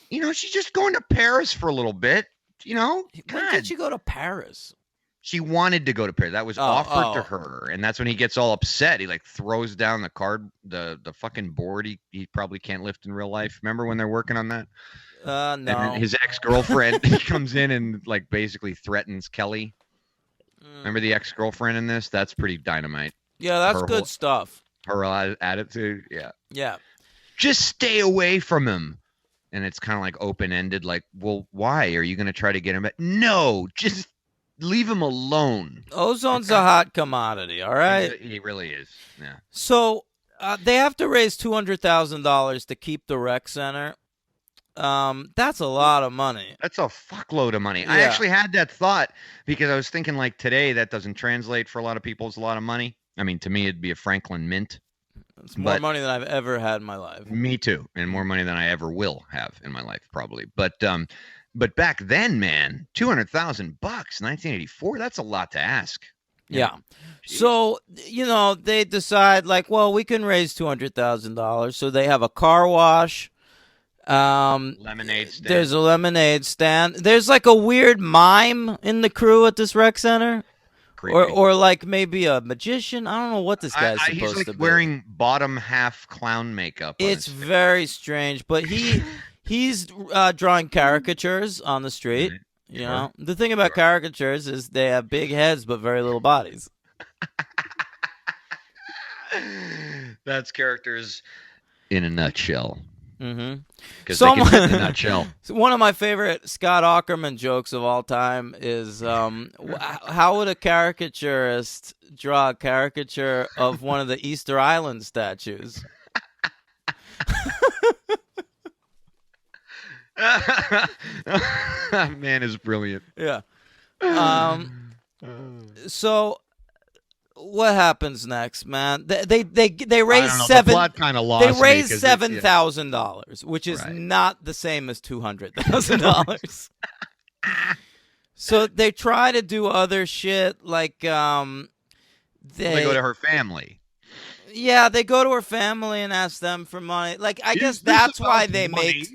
You know, she's just going to Paris for a little bit. You know, when God. did she go to Paris? She wanted to go to Paris. That was offered to her, and that's when he gets all upset. He like throws down the card, the fucking board. He probably can't lift in real life. Remember when they're working on that? No. And then his ex-girlfriend comes in and like basically threatens Kelly. Remember the ex-girlfriend in this? That's pretty dynamite. Yeah, that's Her good whole- stuff. Her attitude, yeah. Yeah. Just stay away from him. And it's kind of like open-ended. Like, well, why are you going to try to get him back? No, just leave him alone. Ozone's a hot commodity, all right? He really is. Yeah. So they have to raise $200,000 to keep the rec center. That's a lot of money. That's a fuckload of money. I Yeah. actually had that thought because I was thinking like today that doesn't translate for a lot of people as a lot of money. I mean, to me, it'd be a Franklin Mint. It's more money than I've ever had in my life. Me too. And more money than I ever will have in my life, probably. But back then, man, $200,000, 1984, that's a lot to ask. Yeah. So, they decide like, well, we can raise $200,000. So they have a car wash. Lemonade stand. There's a lemonade stand. There's like a weird mime in the crew at this rec center. Creepy. Or like maybe a magician. I don't know what this guy's supposed he's like to be. wearing bottom half clown makeup. It's very strange, but he's drawing caricatures on the street. Right. You know, the thing about caricatures is they have big heads but very little bodies. That's characters in a nutshell. Mm-hmm. Because they can fit in a nutshell. One of my favorite Scott Aukerman jokes of all time is how would a caricaturist draw a caricature of one of the Easter Island statues? That man is brilliant. Yeah. So what happens next, man? They raise The plot kind of lost They me raise 'cause $7,000, which is Right. not the same as $200,000. So they try to do other shit like they go to her family. Yeah, they go to her family and ask them for money. Like I guess this that's about why they money?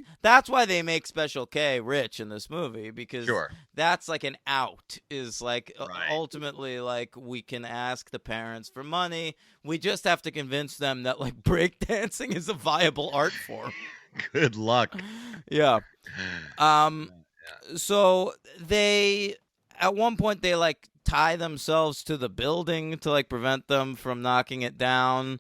make Special K rich in this movie, because Sure. that's like an out, is like Right. ultimately like we can ask the parents for money. We just have to convince them that like breakdancing is a viable art form. Good luck. Yeah. So they at one point they like tie themselves to the building to like prevent them from knocking it down.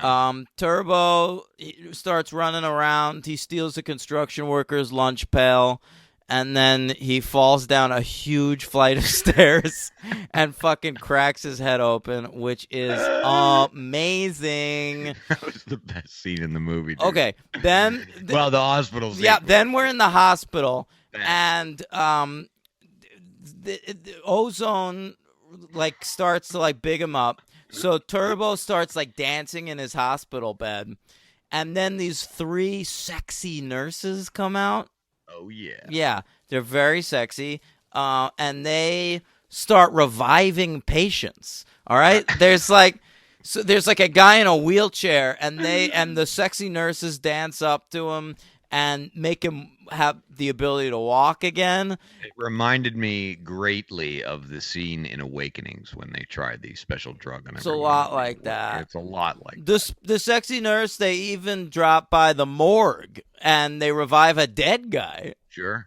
Yeah. Turbo he starts running around. He steals a construction worker's lunch pail, and then he falls down a huge flight of stairs and fucking cracks his head open, which is amazing. That was the best scene in the movie. Dude. Okay, then Well, the hospital scene. yeah, then we're in the hospital, Thanks. and the Ozone like starts to like big him up. So Turbo starts like dancing in his hospital bed, and then these 3 sexy nurses come out. Oh yeah. Yeah, they're very sexy, and they start reviving patients. All right, there's like a guy in a wheelchair, and the sexy nurses dance up to him and make him have the ability to walk again. It reminded me greatly of the scene in Awakenings when they tried the special drug on It's a everyone. lot like that. It's a lot like that. The sexy nurse, they even drop by the morgue and they revive a dead guy. Sure.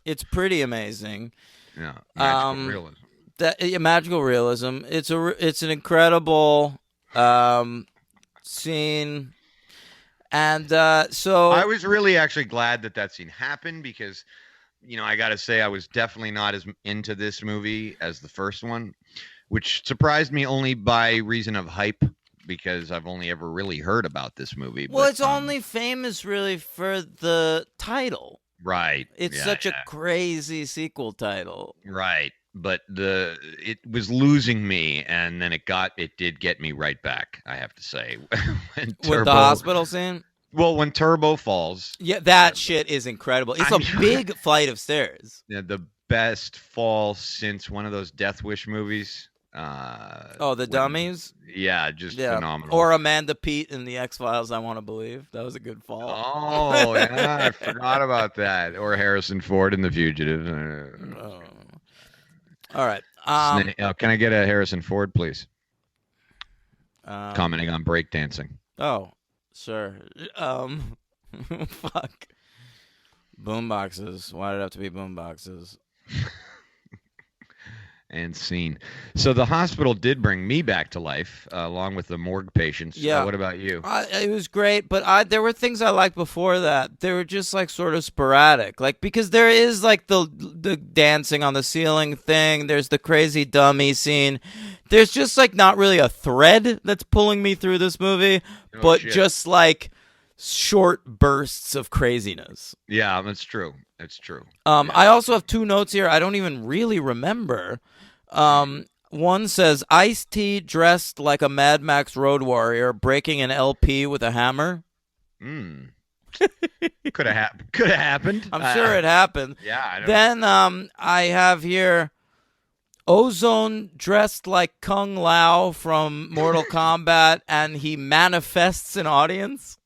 It's pretty amazing. Yeah, magical realism. Magical realism. It's an incredible scene, and so I was really actually glad that scene happened because, I got to say I was definitely not as into this movie as the first one, which surprised me only by reason of hype because I've only ever really heard about this movie. Well, but, it's only famous really for the title. Right. It's such a crazy sequel title. Right. But it was losing me, and then it did get me right back, I have to say. With the hospital scene? Well, when Turbo falls. Yeah, that shit is incredible. It's a big flight of stairs. Yeah, the best fall since one of those Death Wish movies. Dummies? Yeah, just phenomenal. Or Amanda Peet in the X-Files, I Want to Believe. That was a good fall. Oh, yeah, I forgot about that. Or Harrison Ford in The Fugitive. All right. Can I get a Harrison Ford, please? Commenting on breakdancing. Oh, sure. Fuck. Boomboxes. Why did it have to be boomboxes? And scene. So the hospital did bring me back to life, along with the morgue patients. Yeah. What about you? It was great, but there were things I liked before that. They were just like sort of sporadic, like because there is like the dancing on the ceiling thing. There's the crazy dummy scene. There's just like not really a thread that's pulling me through this movie, but just like short bursts of craziness. Yeah, that's true. That's true. I also have 2 notes here. I don't even really remember. One says Ice-T dressed like a Mad Max Road Warrior breaking an LP with a hammer. Could have happened. I'm sure it happened. Yeah. I don't then I have here Ozone dressed like Kung Lao from Mortal Kombat, and he manifests an audience.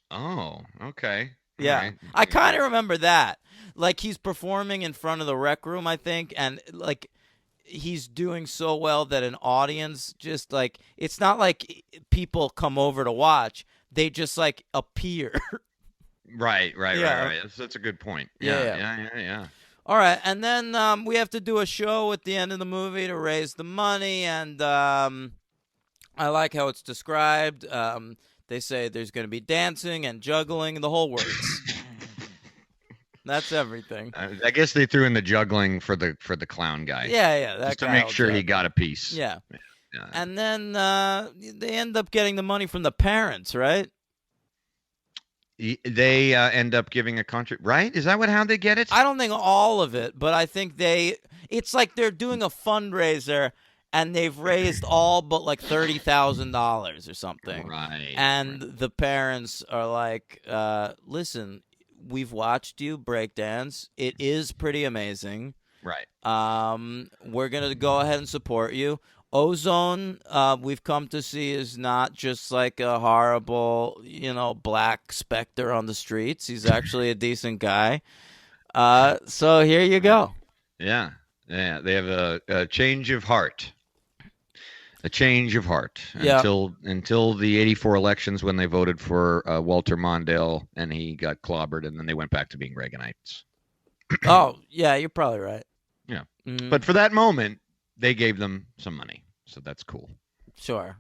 Oh, okay. Yeah, right. I kind of remember that. Like he's performing in front of the rec room, I think, and like he's doing so well that an audience just like it's not like people come over to watch; they just like appear. Right. That's a good point. Yeah. All right, and then we have to do a show at the end of the movie to raise the money, and I like how it's described. They say there's going to be dancing and juggling, the whole works. That's everything. I guess they threw in the juggling for the clown guy. Yeah, that just to make sure he got a piece. Yeah. And then they end up getting the money from the parents, right? They end up giving a contract, right? Is that how they get it? I don't think all of it, but I think it's like they're doing a fundraiser. And they've raised all but like $30,000 or something. Right. And the parents are like, listen, we've watched you break dance. It is pretty amazing. Right. We're going to go ahead and support you. Ozone, we've come to see, is not just like a horrible, black specter on the streets. He's actually a decent guy. So here you go. Yeah. Yeah. They have a change of heart. A change of heart until the '84 elections when they voted for Walter Mondale and he got clobbered, and then they went back to being Reaganites. Oh, yeah, you're probably right. Yeah. But for that moment, they gave them some money, so that's cool. Sure.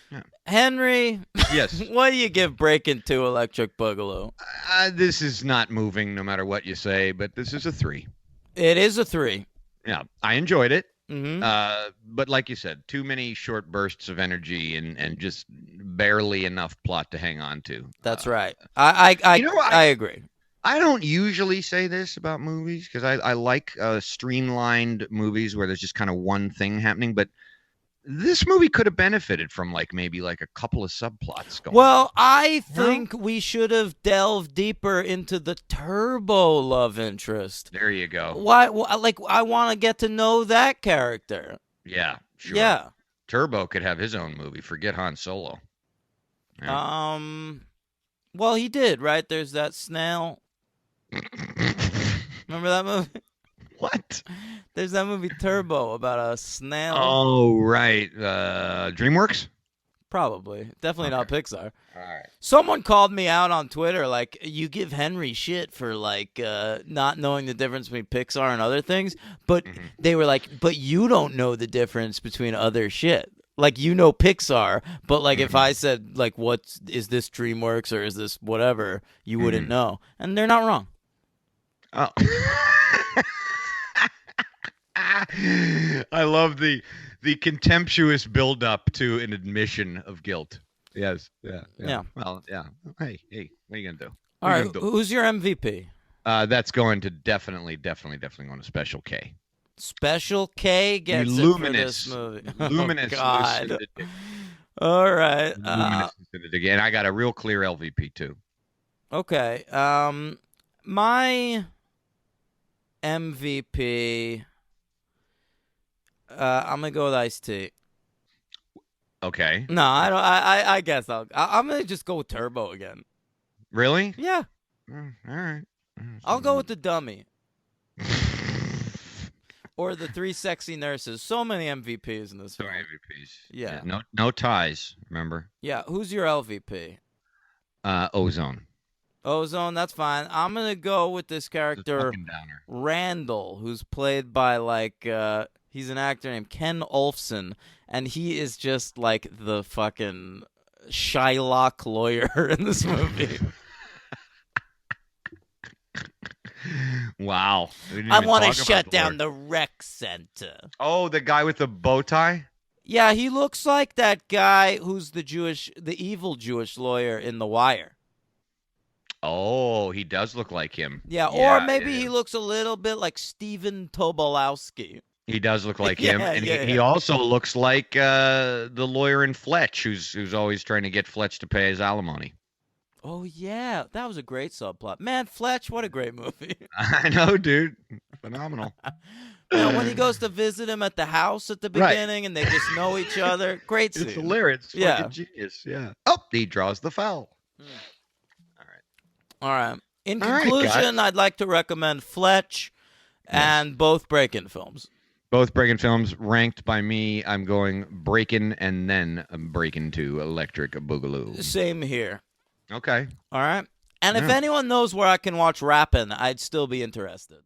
Yeah. Henry, yes. What do you give Breakin' 2 Electric Boogaloo? This is not moving no matter what you say, but this is a 3. It is a 3. Yeah, I enjoyed it. Mm-hmm. But like you said, too many short bursts of energy and just barely enough plot to hang on to. That's right. I agree. I don't usually say this about movies because I like streamlined movies where there's just kind of one thing happening. But this movie could have benefited from like maybe like a couple of subplots going. Well, I think we should have delved deeper into the Turbo love interest. There you go. Why? Like, I want to get to know that character. Yeah, sure. Yeah. Turbo could have his own movie. Forget Han Solo. Yeah. Well, he did, right? There's that snail. Remember that movie? What? There's that movie Turbo about a snail. Oh, right. DreamWorks? Probably. Definitely not Pixar. All right. Someone called me out on Twitter, like, you give Henry shit for, like, not knowing the difference between Pixar and other things. But they were like, but you don't know the difference between other shit. Like, you know Pixar, but, like, if I said, like, is this DreamWorks or is this whatever, you wouldn't know. And they're not wrong. Oh. I love the contemptuous build-up to an admission of guilt. Yes. Yeah. Well, yeah. Hey, what are you gonna do? All right, who's your MVP? That's going to definitely going to Special K. Special K gets it for this movie. Luminous. Oh, God. All right. Again, I got a real clear LVP too. Okay. My MVP. I'm gonna go with Ice-T. Okay. No, I don't. I guess I'm gonna just go with Turbo again. Really? Yeah. All right. I'll go with the dummy. Or the three sexy nurses. So many MVPs in this film. MVPs. Yeah. No ties. Remember? Yeah. Who's your LVP? Ozone. Ozone. That's fine. I'm gonna go with this character, Randall, who's played by he's an actor named Ken Olfson, and he is just like the fucking Shylock lawyer in this movie. Wow. I want to shut down the rec center. Oh, the guy with the bow tie? Yeah, he looks like that guy who's the evil Jewish lawyer in The Wire. Oh, he does look like him. Yeah, or maybe he looks a little bit like Steven Tobolowsky. He does look like him, and he also looks like the lawyer in Fletch, who's always trying to get Fletch to pay his alimony. Oh, yeah. That was a great subplot. Man, Fletch, what a great movie. I know, dude. Phenomenal. When he goes to visit him at the house at the beginning and they just know each other. Great scene. It's hilarious. It's fucking genius. Yeah. Oh, he draws the foul. All right. In conclusion, I'd like to recommend Fletch and both Breakin films. Both Breakin films ranked by me. I'm going Breakin and then Breakin 2 Electric Boogaloo. Same here. Okay. All right. And if anyone knows where I can watch Rappin', I'd still be interested.